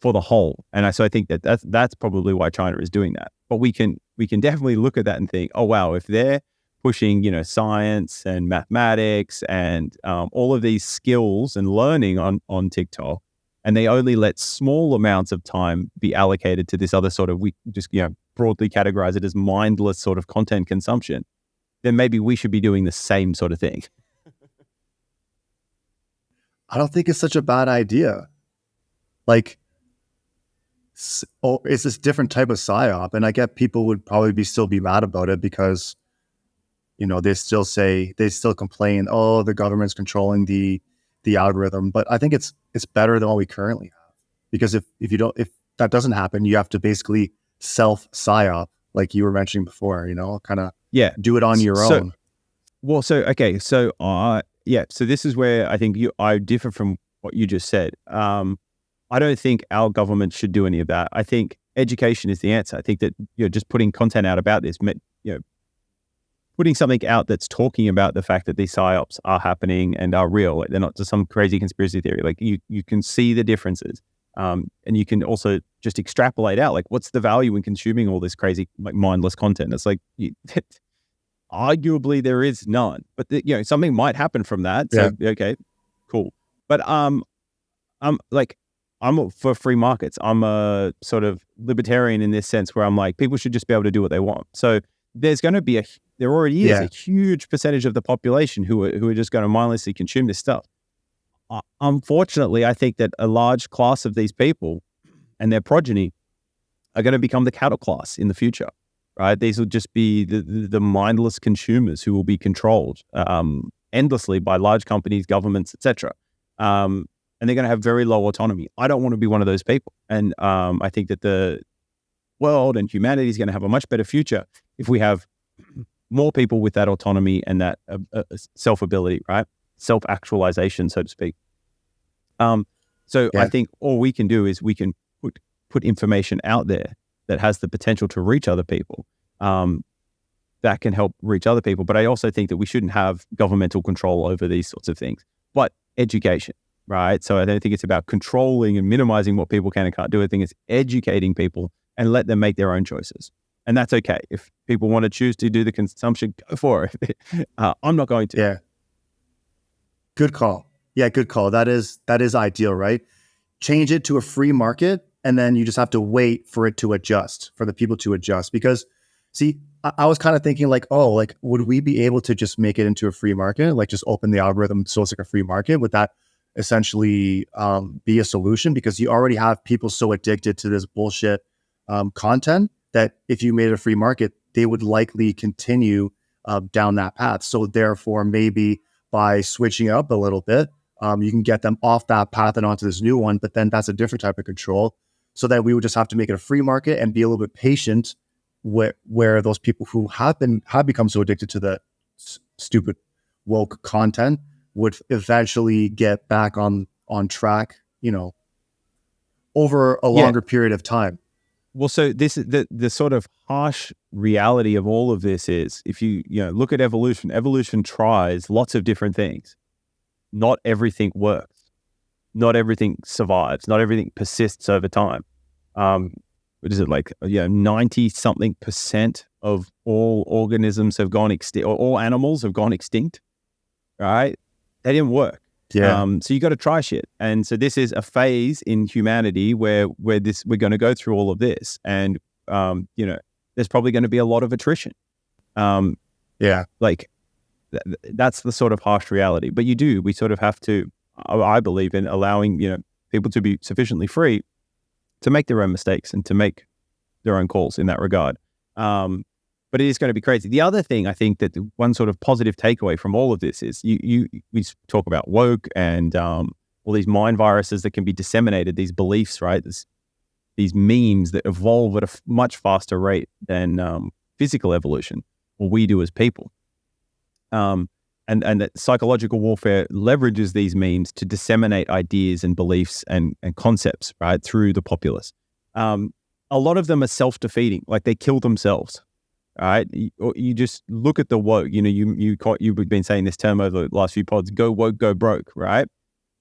for the whole, and so I think that's probably why China is doing that. But we can definitely look at that and think, oh wow, if they're pushing science and mathematics and all of these skills and learning on TikTok, and they only let small amounts of time be allocated to this other sort of, we just broadly categorize it as mindless sort of content consumption, then maybe we should be doing the same sort of thing.
I don't think it's such a bad idea. Like, it's this different type of Psy-Op, and I get people would probably still be mad about it because, they still complain, oh, the government's controlling the algorithm. But I think it's better than what we currently have, because if that doesn't happen, you have to basically self Psy-Op, like you were mentioning before, kind of do it on your own.
So this is where I think I differ from what you just said. I don't think our government should do any of that. I think education is the answer. I think that just putting content out about this, putting something out that's talking about the fact that these Psy-Ops are happening and are real. Like, they're not just some crazy conspiracy theory. Like, you can see the differences. And you can also just extrapolate out, like, what's the value in consuming all this crazy, like, mindless content? It's like, arguably there is none, but something might happen from that. So, okay, cool. But I'm for free markets. I'm a sort of libertarian in this sense, where I'm like, people should just be able to do what they want. So there's going to be there already is a huge percentage of the population who are just going to mindlessly consume this stuff. Unfortunately, I think that a large class of these people and their progeny are going to become the cattle class in the future, right? These will just be the mindless consumers who will be controlled endlessly by large companies, governments, etc. And they're going to have very low autonomy. I don't want to be one of those people. And I think that the world and humanity is going to have a much better future if we have more people with that autonomy and that self-ability, right? Self-actualization, so to speak. I think all we can do is we can put information out there that has the potential to reach other people, that can help reach other people. But I also think that we shouldn't have governmental control over these sorts of things. But education, right? So I don't think it's about controlling and minimizing what people can and can't do. I think it's educating people and let them make their own choices. And that's okay. If people want to choose to do the consumption, go for it. I'm not going to.
Yeah. Good call. Yeah, good call. That is ideal, right? Change it to a free market, and then you just have to wait for it to adjust, for the people to adjust. Because, see, I was kind of thinking like, would we be able to just make it into a free market? Like, just open the algorithm so it's like a free market? Would that essentially be a solution? Because you already have people so addicted to this bullshit content that if you made a free market, they would likely continue down that path. So therefore, maybe by switching up a little bit, you can get them off that path and onto this new one. But then that's a different type of control. So that we would just have to make it a free market and be a little bit patient where those people who have become so addicted to the stupid woke content would eventually get back on track, over a longer period of time.
Well, so this is the sort of harsh reality of all of this is if you look at evolution tries lots of different things. Not everything works. Not everything survives. Not everything persists over time. What is it, like 90-something% of all organisms have gone extinct, or all animals have gone extinct, right? They didn't work.
Yeah.
So you got to try shit. And so this is a phase in humanity where we're going to go through all of this. And, there's probably going to be a lot of attrition. Like that's the sort of harsh reality. But we sort of have to, I believe in allowing, people to be sufficiently free to make their own mistakes and to make their own calls in that regard. But it is going to be crazy. The other thing I think that the one sort of positive takeaway from all of this is we talk about woke and all these mind viruses that can be disseminated, these beliefs, right? These memes that evolve at a much faster rate than physical evolution, or we do as people. And that psychological warfare leverages these memes to disseminate ideas and beliefs and concepts, right, through the populace. A lot of them are self-defeating, like they kill themselves. Right, you just look at the woke. You've been saying this term over the last few pods. Go woke, go broke. Right?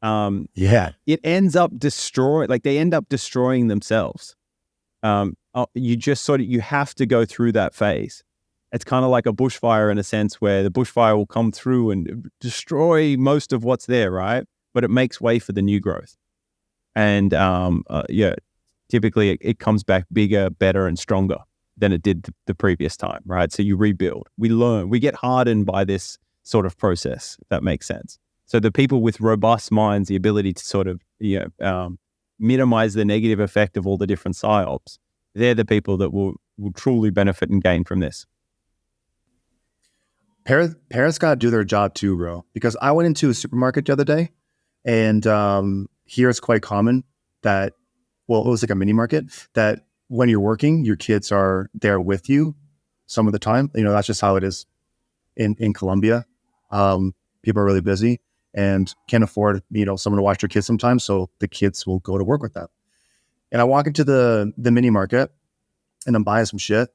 It ends up they end up destroying themselves. You have to go through that phase. It's kind of like a bushfire in a sense, where the bushfire will come through and destroy most of what's there, right? But it makes way for the new growth. And typically it comes back bigger, better, and stronger than it did the previous time, right? So you rebuild, we learn, we get hardened by this sort of process, if that makes sense. So the people with robust minds, the ability to sort of, minimize the negative effect of all the different Psy-Ops, they're the people that will truly benefit and gain from this.
Parents got to do their job too, bro. Because I went into a supermarket the other day, and here it's quite common that, it was like a mini market, that when you're working, your kids are there with you some of the time. That's just how it is in Colombia. People are really busy and can't afford, someone to watch their kids sometimes. So the kids will go to work with them. And I walk into the mini market and I'm buying some shit.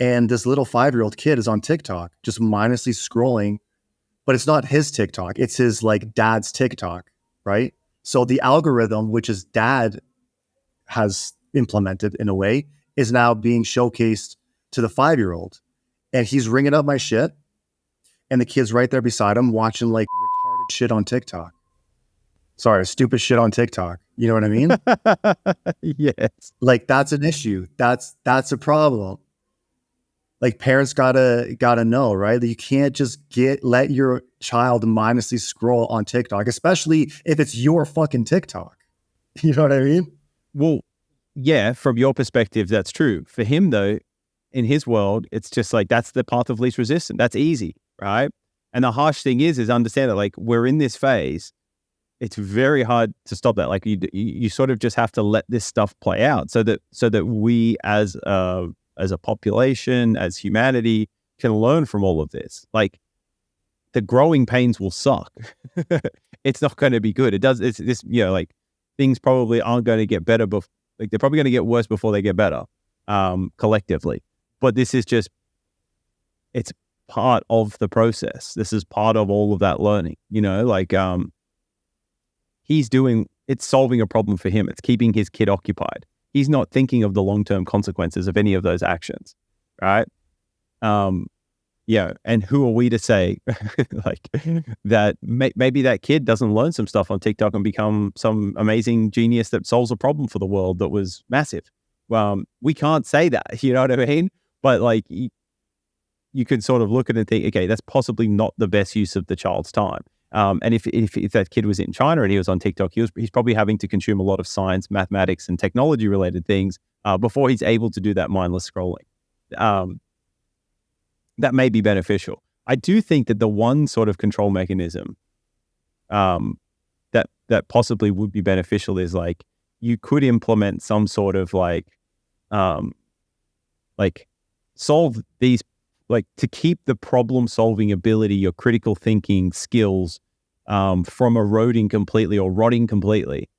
And this little 5-year-old kid is on TikTok, just mindlessly scrolling, but it's not his TikTok. It's his dad's TikTok, right? So the algorithm, which his dad has implemented in a way, is now being showcased to the 5-year-old, and he's ringing up my shit, and the kid's right there beside him watching retarded shit on TikTok. Sorry, stupid shit on TikTok. You know what I mean?
Yes.
That's an issue. That's a problem. Parents gotta know, right? That you can't just let your child mindlessly scroll on TikTok, especially if it's your fucking TikTok. You know what I mean?
Well, yeah, from your perspective, that's true. For him, though, in his world, it's just that's the path of least resistance. That's easy, right? And the harsh thing is understand that we're in this phase. It's very hard to stop that. You sort of just have to let this stuff play out so that we as a population, as humanity, can learn from all of this. The growing pains will suck. It's not going to be good. It does. It's this. Things probably aren't going to get better, but they're probably going to get worse before they get better, collectively. But this is it's part of the process. This is part of all of that learning. It's solving a problem for him. It's keeping his kid occupied. He's not thinking of the long-term consequences of any of those actions, right? And who are we to say that maybe that kid doesn't learn some stuff on TikTok and become some amazing genius that solves a problem for the world that was massive? We can't say that, you know what I mean? But you can sort of look at it and think, okay, that's possibly not the best use of the child's time. And if that kid was in China and he was on TikTok, he's probably having to consume a lot of science, mathematics, and technology related things before he's able to do that mindless scrolling. That may be beneficial. I do think that the one sort of control mechanism that possibly would be beneficial is you could implement some sort of solve these, to keep the problem solving ability, your critical thinking skills from eroding completely or rotting completely.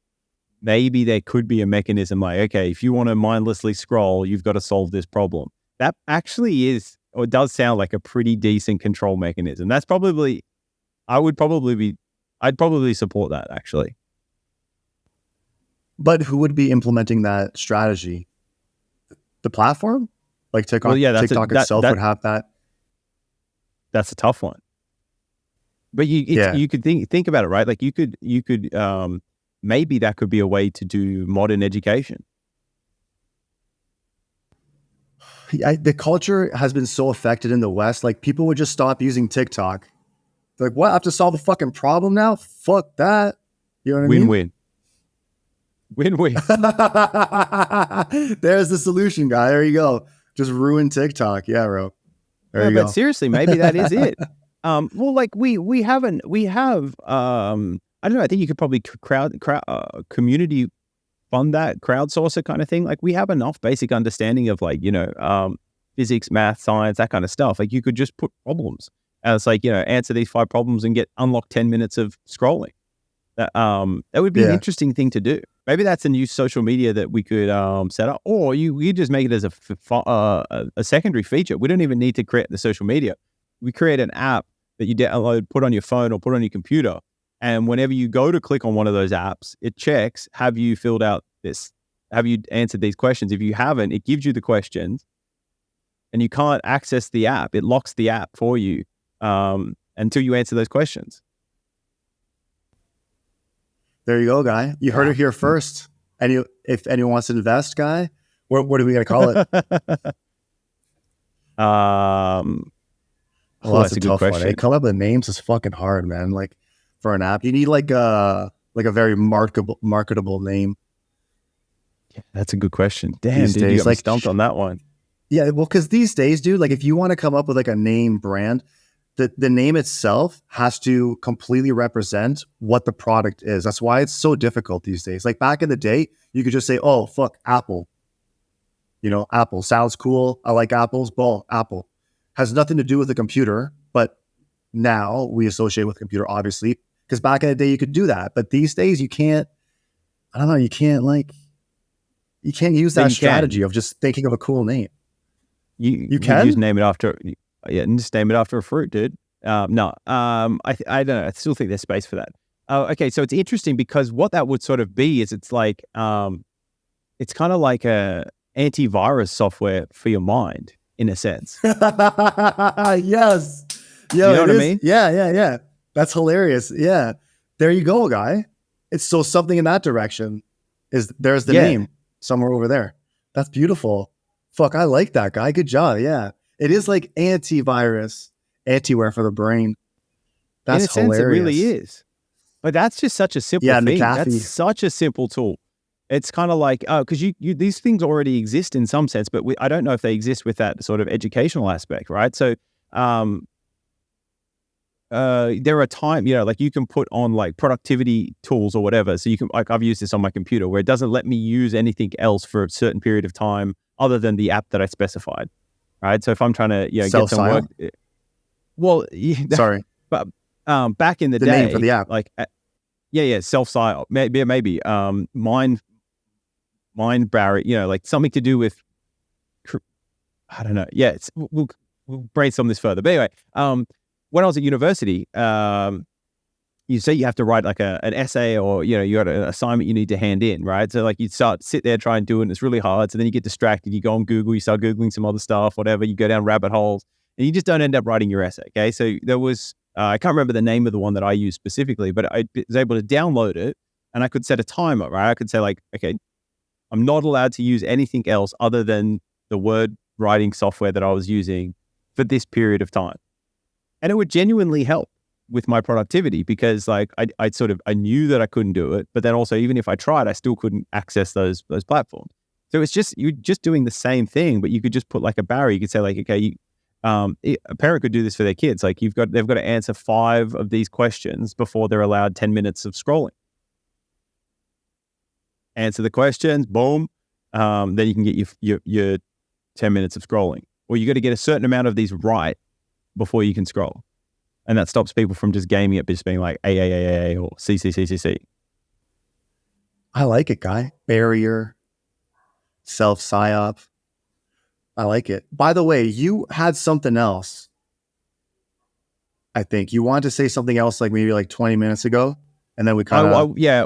maybe there could be a mechanism like, okay, if you want to mindlessly scroll, you've got to solve this problem. That actually is, or it does sound like a pretty decent control mechanism. That's probably, I'd probably support that actually.
But who would be implementing that strategy? The platform? Like TikTok,
Well, yeah,
TikTok itself would have that.
That's a tough one. But you could think about it, right? Like you could maybe that could be a way to do modern education.
The culture has been so affected in the West. Like people would just stop using TikTok. They're like, what? I have to solve a fucking problem now? Fuck that. You know what I mean?
Win-win.
There's the solution, guy. There you go. Just ruin TikTok. Yeah, bro. There you go.
But seriously, maybe that is it. Well, like we have I don't know. I think you could probably community fund that, crowdsource it kind of thing. Like we have enough basic understanding of like, physics, math, science, that kind of stuff. Like you could just put problems and it's like, answer these 5 problems and unlock 10 minutes of scrolling. That would be an interesting thing to do. Maybe that's a new social media that we could set up, or you just make it as a secondary feature. We don't even need to create the social media. We create an app that you download, put on your phone or put on your computer, and whenever you go to click on one of those apps, it checks: have you filled out this? Have you answered these questions? If you haven't, it gives you the questions, and you can't access the app. It locks the app for you until you answer those questions.
There you go, guy. You heard it here first. If anyone wants to invest, guy, what are we going to call it? That's a good question. Coming up with names is fucking hard, man. Like for an app, you need like a very marketable name.
Yeah, that's a good question. Damn, dude, you got me stumped on that one.
Yeah, well, because these days, dude, like if you want to come up with like a name brand, the name itself has to completely represent what the product is. That's why it's so difficult these days. Like back in the day, you could just say, oh, fuck, Apple. Apple sounds cool. I like apples. Apple. Has nothing to do with the computer, but now we associate with computer, obviously, because back in the day you could do that. But these days you can't, I don't know, you can't use that strategy of just thinking of a cool name. You can
just name it after... Yeah, and just name it after a fruit, dude. No, I don't know. I still think there's space for that. Okay, so it's interesting because what that would sort of be is it's like, it's kind of like a antivirus software for your mind in a sense.
Yes. Yeah,
you know what I mean?
Yeah. That's hilarious. Yeah. There you go, guy. It's so something in that direction there's the name somewhere over there. That's beautiful. Fuck, I like that, guy. Good job. Yeah. It is like antivirus, antiware for the brain. That's in a hilarious. Sense, it really
is. But that's just such a simple thing. That's such a simple tool. It's kind of like, because you these things already exist in some sense, but I don't know if they exist with that sort of educational aspect, right? So there are times, like you can put on like productivity tools or whatever. So you can, like I've used this on my computer where it doesn't let me use anything else for a certain period of time other than the app that I specified. Right, so if I'm trying to get some work,
sorry,
but back in the day,
name for the app,
like self Psy-Op, maybe mind barrier, like something to do with, I don't know. Yeah, we'll brainstorm this further. But anyway, when I was at university, you say you have to write like an essay or, you got an assignment you need to hand in, right? So like you sit there, try and do it, and it's really hard. So then you get distracted, you go on Google, you start Googling some other stuff, whatever, you go down rabbit holes and you just don't end up writing your essay, okay? So there was, I can't remember the name of the one that I used specifically, but I was able to download it and I could set a timer, right? I could say like, okay, I'm not allowed to use anything else other than the word writing software that I was using for this period of time. And it would genuinely help with my productivity because like I knew that I couldn't do it, but then also even if I tried, I still couldn't access those platforms. So it's just, you're just doing the same thing, but you could just put like a barrier. You could say like, okay, a parent could do this for their kids. Like they've got to answer 5 of these questions before they're allowed 10 minutes of scrolling. Answer the questions, boom. Then you can get your 10 minutes of scrolling. Or you got to get a certain amount of these right before you can scroll. And that stops people from just gaming it, just being like A or C.
I like it, Guy. Barrier, self Psy-Op. I like it. By the way, you had something else. I think you wanted to say something else like maybe like 20 minutes ago. And then we kind of...
Yeah.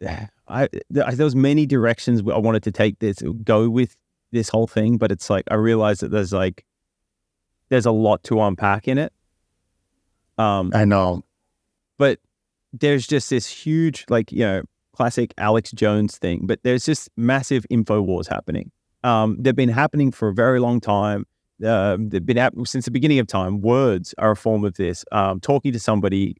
There was many directions I wanted to go with this whole thing, but it's like, I realized that there's a lot to unpack in it.
I know.
But there's just this huge, like, classic Alex Jones thing, but there's just massive info wars happening. They've been happening for a very long time. They've been happening since the beginning of time. Words are a form of this. Talking to somebody,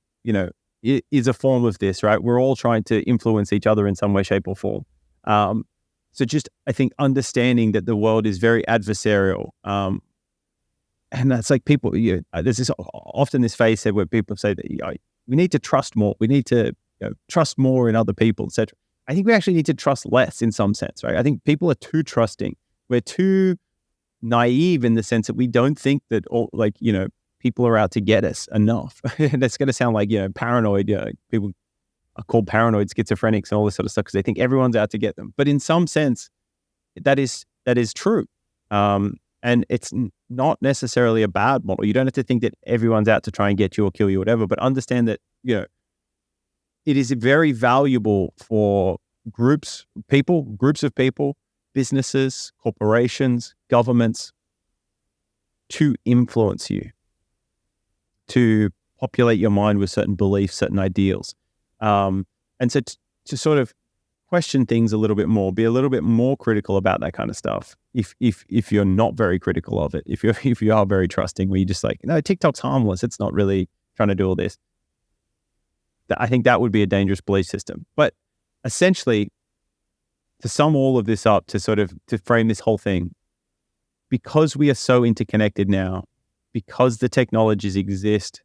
is a form of this, right? We're all trying to influence each other in some way, shape, or form. So just, I think, understanding that the world is very adversarial. And that's like people, there's often this phase where people say that we need to trust more. We need to trust more in other people, etc. I think we actually need to trust less in some sense, right? I think people are too trusting. We're too naive in the sense that we don't think that people are out to get us enough. And that's going to sound like, paranoid. People are called paranoid schizophrenics and all this sort of stuff because they think everyone's out to get them. But in some sense, that is true. And it's not necessarily a bad model. You don't have to think that everyone's out to try and get you or kill you or whatever, but understand that, it is very valuable for groups of people, businesses, corporations, governments to influence you, to populate your mind with certain beliefs, certain ideals. And so to sort of question things a little bit more, be a little bit more critical about that kind of stuff. If you're not very critical of it, if you are very trusting, where you're just like, no, TikTok's harmless, it's not really trying to do all this. I think that would be a dangerous belief system. But essentially, to sum all of this up, to frame this whole thing, because we are so interconnected now, because the technologies exist,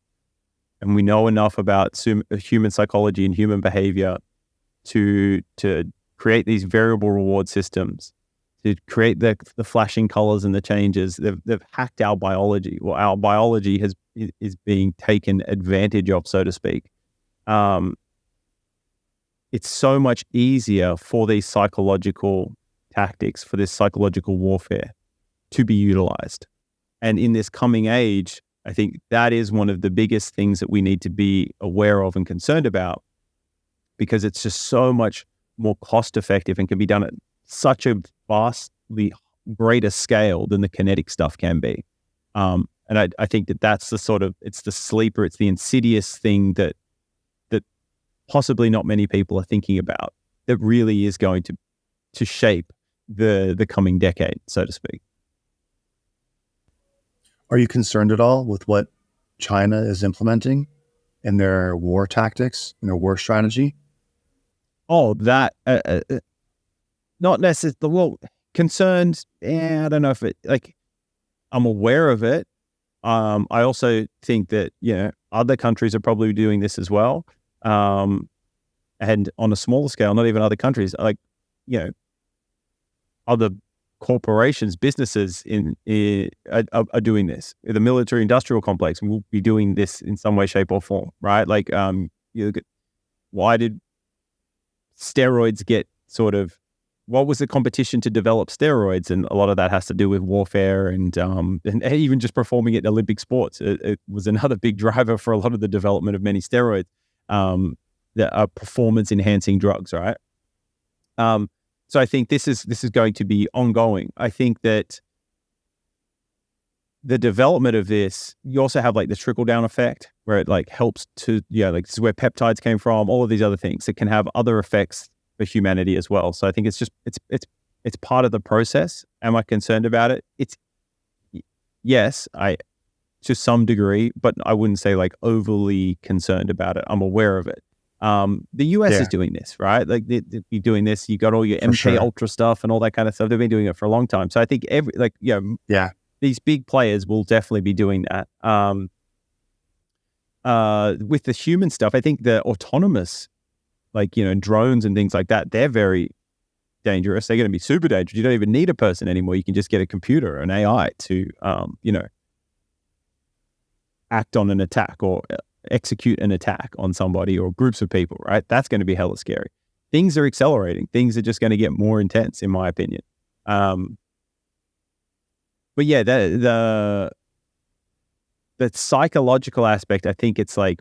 and we know enough about human psychology and human behavior to create these variable reward systems, to create the flashing colors and the changes. They've hacked our biology. Well, our biology is being taken advantage of, so to speak. It's so much easier for these psychological tactics, for this psychological warfare to be utilized. And in this coming age, I think that is one of the biggest things that we need to be aware of and concerned about, because it's just so much more cost effective and can be done at such a vastly greater scale than the kinetic stuff can be. And I think that's it's the sleeper, it's the insidious thing that possibly not many people are thinking about, that really is going to shape the coming decade, so to speak.
Are you concerned at all with what China is implementing in their war tactics, in their war strategy?
Oh, that not necessarily. Well, concerned. I don't know if I'm aware of it. I also think that other countries are probably doing this as well, and on a smaller scale. Not even other countries, other corporations, businesses are doing this. The military-industrial complex will be doing this in some way, shape, or form, right? Like, why did steroids get what was the competition to develop steroids? And a lot of that has to do with warfare and even just performing at Olympic sports. It was another big driver for a lot of the development of many steroids that are performance-enhancing drugs, right? So I think this is going to be ongoing. I think that the development of this, you also have like the trickle-down effect, where it helps to, this is where peptides came from, all of these other things. It can have other effects for humanity as well. So I think it's part of the process. Am I concerned about it? Yes, to some degree, but I wouldn't say overly concerned about it. I'm aware of it. The US is doing this, right? They're doing this. You got all your MK Ultra stuff and all that kind of stuff. They've been doing it for a long time. So I think these big players will definitely be doing that. With the human stuff, I think the autonomous, drones and things like that, they're very dangerous. They're going to be super dangerous. You don't even need a person anymore. You can just get a computer, an AI to, act on an attack or execute an attack on somebody or groups of people, right? That's going to be hella scary. things are accelerating. Things are just going to get more intense, in my opinion. But yeah, the psychological aspect, I think it's like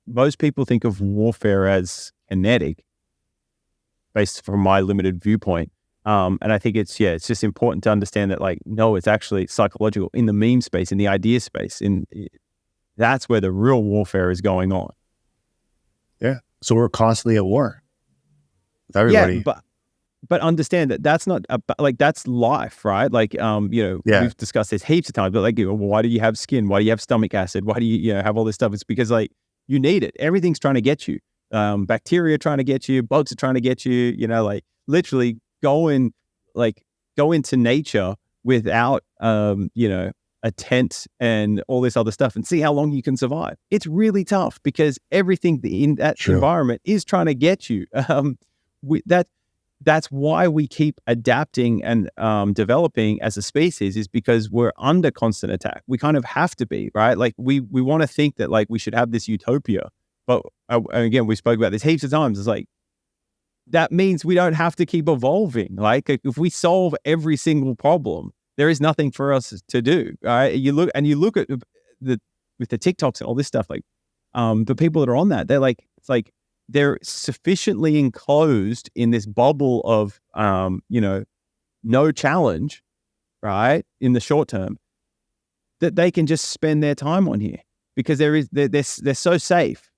most people think of warfare as kinetic, based from my limited viewpoint. And I think it's just important to understand that, like, no, it's actually psychological in the meme space, in the idea space. That's where the real warfare is going on. Yeah.
So we're constantly at war with everybody.
Yeah, but understand that that's not like, that's life, right? Like, we've discussed this heaps of times, but like, why do you have skin? Why do you have stomach acid? Why do you have all this stuff? It's because, like, you need it. Everything's trying to get you. Bacteria are trying to get you. Bugs are trying to get you. Like, literally go into nature without, a tent and all this other stuff, and see how long you can survive. It's really tough because everything in that environment is trying to get you. That's why we keep adapting and developing as a species, is because we're under constant attack. We kind of have to be, right? Like, we want to think that, like, we should have this utopia. But again, we spoke about this heaps of times. It's like, that means we don't have to keep evolving. Like, if we solve every single problem, there is nothing for us to do, right? You look at with the TikToks and all this stuff, like, the people that are on that, they're like, it's like, they're sufficiently enclosed in this bubble of, no challenge, right, in the short term, that they can just spend their time on here because they're so safe.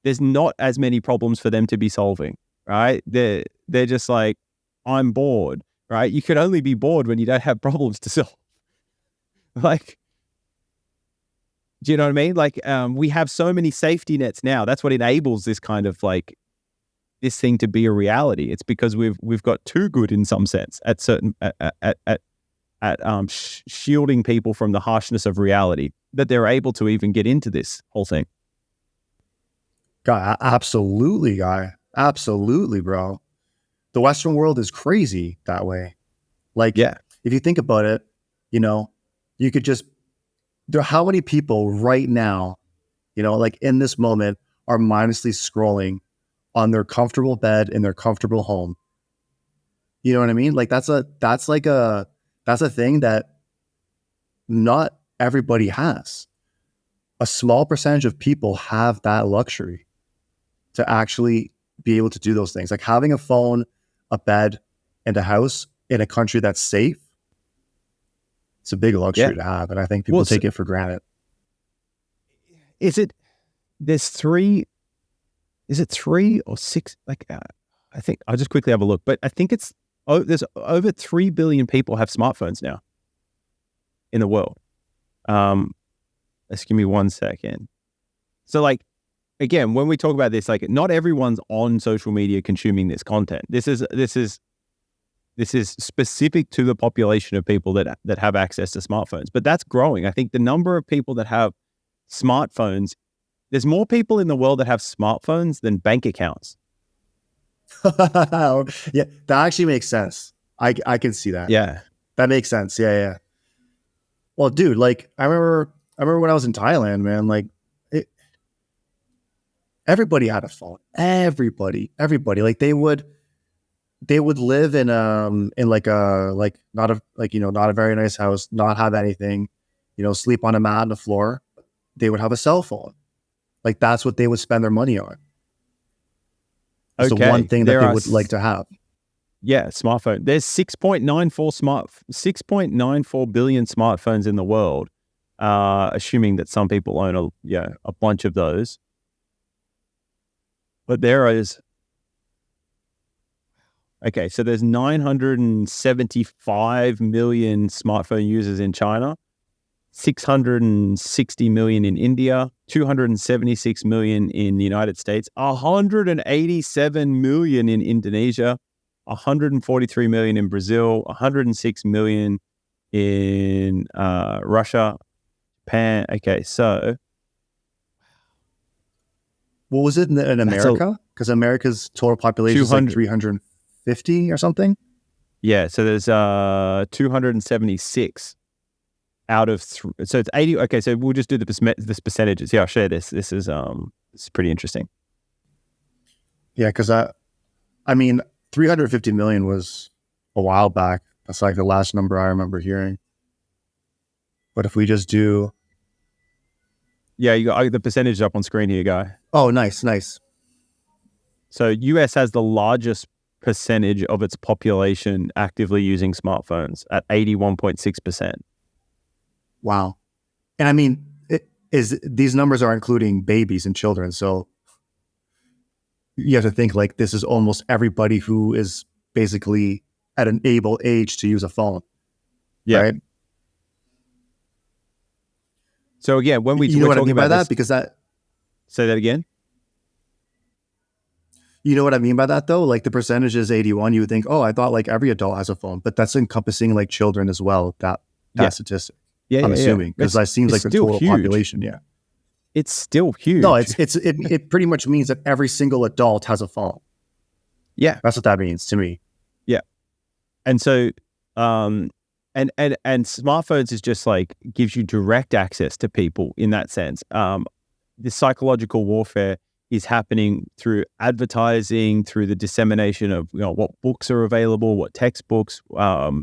There's not as many problems for them to be solving, right? They're just like, I'm bored, right? You can only be bored when you don't have problems to solve. Like, do you know what I mean? Like, we have so many safety nets now. That's what enables this kind of, like, this thing to be a reality. It's because we've got too good, in some sense, at shielding people from the harshness of reality, that they're able to even get into this whole thing.
Absolutely, bro. The Western world is crazy that way. Like, if you think about it, you could just, how many people right now, like in this moment, are mindlessly scrolling on their comfortable bed in their comfortable home? You know what I mean? Like, that's a thing that not everybody has. A small percentage of people have that luxury to actually be able to do those things. Like, having a phone, a bed, and a house in a country that's safe, it's a big luxury to have. And I think people take it for granted.
Is it three or six? Like, I think I'll just quickly have a look, but I think there's over 3 billion people have smartphones now in the world. Just give me 1 second. So, like, again, when we talk about this, like, not everyone's on social media consuming this content. This is specific to the population of people that have access to smartphones, but that's growing. I think the number of people that have smartphones, there's more people in the world that have smartphones than bank accounts.
Yeah, that actually makes sense. I can see that.
Yeah,
that makes sense. Yeah. Well, dude, like, I remember when I was in Thailand, man. Like, everybody had a phone. Everybody. Like, they would live in not a very nice house, not have anything, sleep on a mat on the floor. They would have a cell phone. Like, that's what they would spend their money on. It's the one thing that they would like to have.
Yeah, smartphone. There's 6.94 billion smartphones in the world, assuming that some people own a bunch of those. But there is, so there's 975 million smartphone users in China, 660 million in India, 276 million in the United States, 187 million in Indonesia, 143 million in Brazil, 106 million in Russia, Japan. Okay, so
what was it in America? Because America's total population is like 350 or something.
Yeah, so there's 276 out of so it's 80. Okay, so we'll just do this percentages. Yeah, I'll share this. This is pretty interesting.
Yeah, because I I mean, 350 million was a while back. That's like the last number I remember hearing. But if we just do...
Yeah, you got the percentage up on screen here, guy.
Oh, nice.
So US has the largest percentage of its population actively using smartphones at 81.6%.
Wow. And I mean, these numbers are including babies and children. So you have to think like this is almost everybody who is basically at an able age to use a phone.
Yeah.
Right?
So again, when we're
what I
talking
mean by
about
that?
this,
Because that...
say that again.
You know what I mean by that though? Like the percentage is 81. You would think, oh, I thought like every adult has a phone, but that's encompassing like children as well. That statistic.
Yeah,
I'm assuming because that seems like the total
huge.
population. Yeah,
it's still huge.
No, it pretty much means that every single adult has a phone.
Yeah,
that's what that means to me.
Yeah, and so, and smartphones is just like gives you direct access to people in that sense. The psychological warfare is happening through advertising, through the dissemination of what books are available, what textbooks, what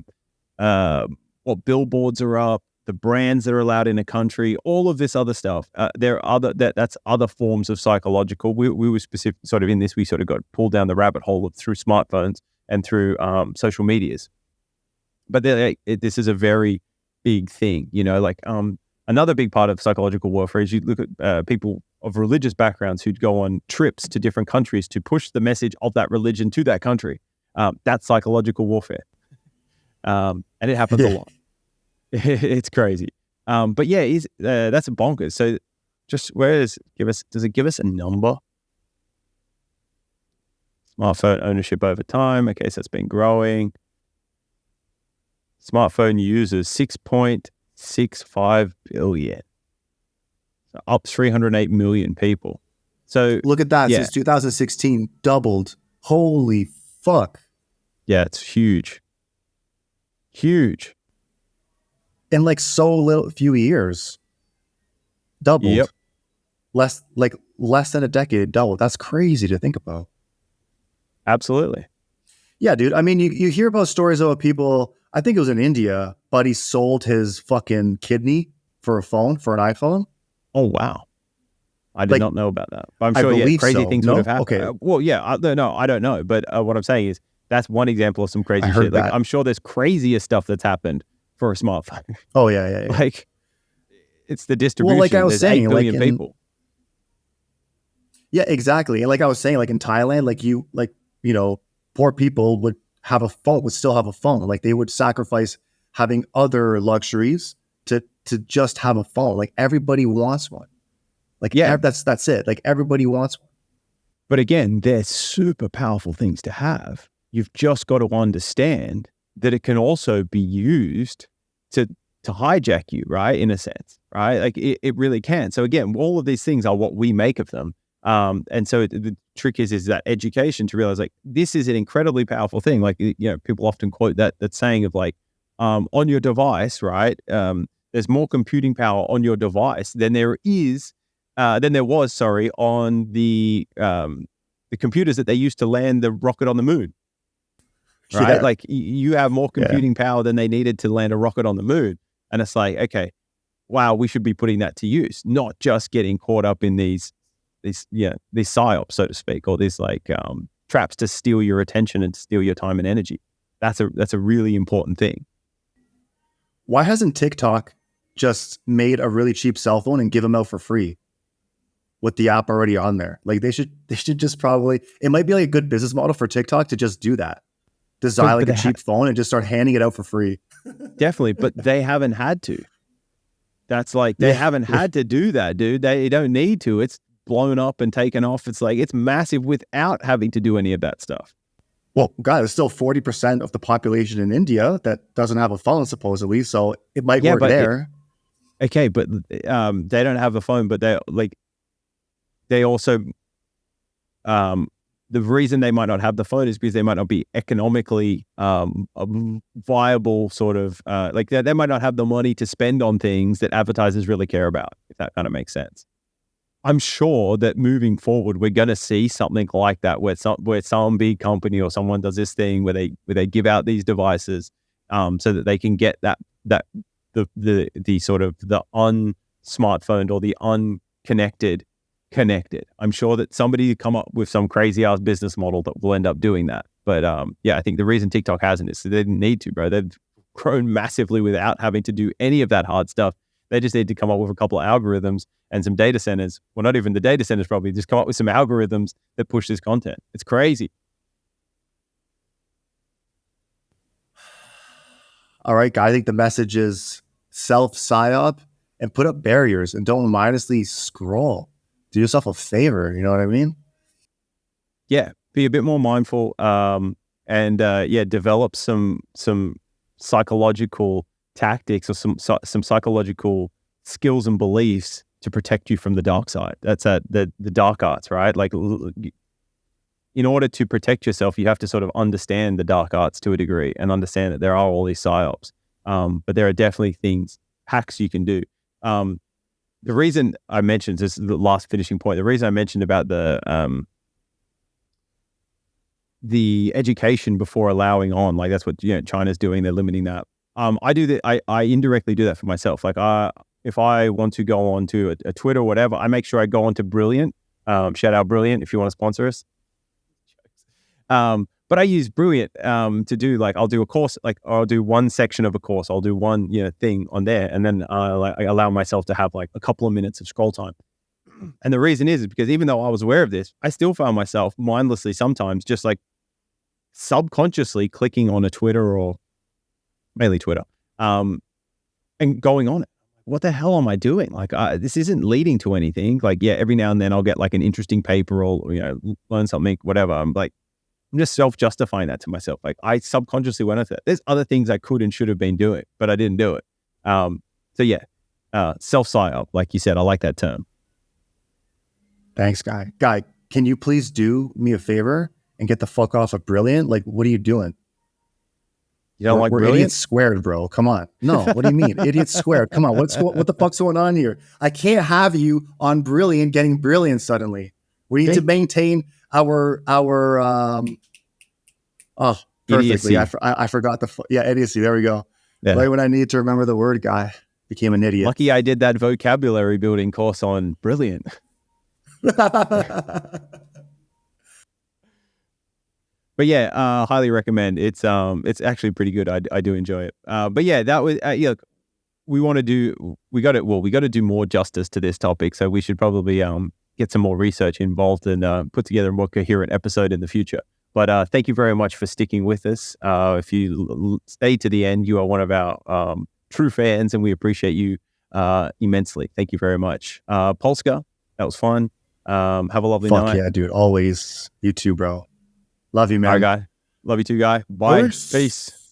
billboards are up, the brands that are allowed in a country, all of this other stuff. There are that's other forms of psychological. We were specific sort of in this. We sort of got pulled down the rabbit hole through smartphones and through social medias. But this is a very big thing, Another big part of psychological warfare is you look at people of religious backgrounds who'd go on trips to different countries to push the message of that religion to that country. That's psychological warfare. And it happens a lot. It's crazy. But yeah, that's bonkers. So just does it give us a number? Smartphone ownership over time. Okay, so it's been growing. Smartphone users, 6.65 billion. So up 308 million people. So
look at that. Since 2016, doubled. Holy fuck.
Yeah, it's huge. Huge.
In like few years. Doubled.
Yep.
Less than a decade, doubled. That's crazy to think about.
Absolutely.
Yeah, dude. I mean, you hear about stories about people, I think it was in India, but he sold his fucking kidney for an iPhone.
Oh, wow. I did not know about that. But I'm sure crazy things would have happened.
Okay.
Well, yeah, I don't know. But what I'm saying is that's one example of some crazy shit. Like, I'm sure there's crazier stuff that's happened for a smartphone.
Oh, yeah.
Like, it's the distribution.
Well, like I was saying,
8 billion people.
Yeah, exactly. And like I was saying, like in Thailand, poor people would still have a phone. Like they would sacrifice having other luxuries to just have a phone. Like everybody wants one. Like that's it. Like everybody wants one.
But again, they're super powerful things to have. You've just got to understand that it can also be used to hijack you, right? In a sense, right? Like it really can. So again, all of these things are what we make of them. And so the trick is that education to realize like this is an incredibly powerful thing. Like people often quote that saying of like on your device, right? There's more computing power on your device than there was on the computers that they used to land the rocket on the moon. Right? Yeah. Like you have more computing power than they needed to land a rocket on the moon. And it's like, okay, wow, we should be putting that to use, not just getting caught up in these Psy-Ops, so to speak, or these like traps to steal your attention and steal your time and energy. That's a really important thing.
Why hasn't TikTok just made a really cheap cell phone and give them out for free with the app already on there? Like they should just probably, it might be like a good business model for TikTok to just do that. Design like a cheap phone and just start handing it out for free.
Definitely, but they haven't had to. That's like, they haven't had to do that, dude. They don't need to. It's blown up and taken off. It's like, it's massive without having to do any of that stuff.
Well, God, there's still 40% of the population in India that doesn't have a phone, supposedly. So it might work there.
Okay, but they don't have a phone, but they also, the reason they might not have the phone is because they might not be economically viable sort of, they might not have the money to spend on things that advertisers really care about, if that kind of makes sense. I'm sure that moving forward, we're going to see something like that, where some big company or someone does this thing where they give out these devices, so that they can get the sort of the unsmartphoned or the unconnected connected. I'm sure that somebody come up with some crazy ass business model that will end up doing that. But I think the reason TikTok hasn't is they didn't need to, bro. They've grown massively without having to do any of that hard stuff. They just need to come up with a couple of algorithms and some data centers. Well, not even the data centers, probably just come up with some algorithms that push this content. It's crazy.
All right, guy. I think the message is Psy-Op and put up barriers and don't mindlessly scroll. Do yourself a favor. You know what I mean?
Yeah, be a bit more mindful, and develop some psychological tactics or some psychological skills and beliefs to protect you from the dark side. That's the dark arts, right? Like, in order to protect yourself, you have to sort of understand the dark arts to a degree and understand that there are all these Psy-Ops. But there are definitely hacks you can do. The reason I mentioned, this is the last finishing point, the reason I mentioned about the education before allowing on, like that's what China's doing, they're limiting that. I do that. I indirectly do that for myself. Like, if I want to go on to a Twitter or whatever, I make sure I go on to Brilliant. Shout out Brilliant if you want to sponsor us. But I use Brilliant to do, like, I'll do a course, like I'll do one section of a course, I'll do one thing on there, and then I allow myself to have like a couple of minutes of scroll time. And the reason is because even though I was aware of this, I still found myself mindlessly sometimes just like subconsciously clicking on a Twitter, or mainly Twitter, and going on it. What the hell am I doing? Like, this isn't leading to anything. Like, yeah, every now and then I'll get like an interesting paper or learn something, whatever. I'm just self-justifying that to myself. Like, I subconsciously went with it. There's other things I could and should have been doing, but I didn't do it. Self-Psy-Op, like you said, I like that term.
Thanks, Guy. Guy, can you please do me a favor and get the fuck off of Brilliant? Like, what are you doing?
You don't like
we're
Brilliant?
Idiots squared, bro. Come on. No, what do you mean? Idiots squared. Come on. What the fuck's going on here? I can't have you on Brilliant getting brilliant suddenly. We need to maintain our perfectly.
Idiocy.
I forgot idiocy. There we go.
Yeah.
Right when I needed to remember the word, Guy became an idiot.
Lucky I did that vocabulary building course on Brilliant. But yeah, highly recommend. It's actually pretty good. I do enjoy it. But yeah, that was we got to do more justice to this topic. So we should probably get some more research involved and put together a more coherent episode in the future. But thank you very much for sticking with us. If you stay to the end, you are one of our true fans, and we appreciate you immensely. Thank you very much. Polska, that was fun. Have a lovely night.
Fuck yeah, dude. Always. You too, bro. Love you, man.
All right, guy. Love you too, guy. Bye. Peace.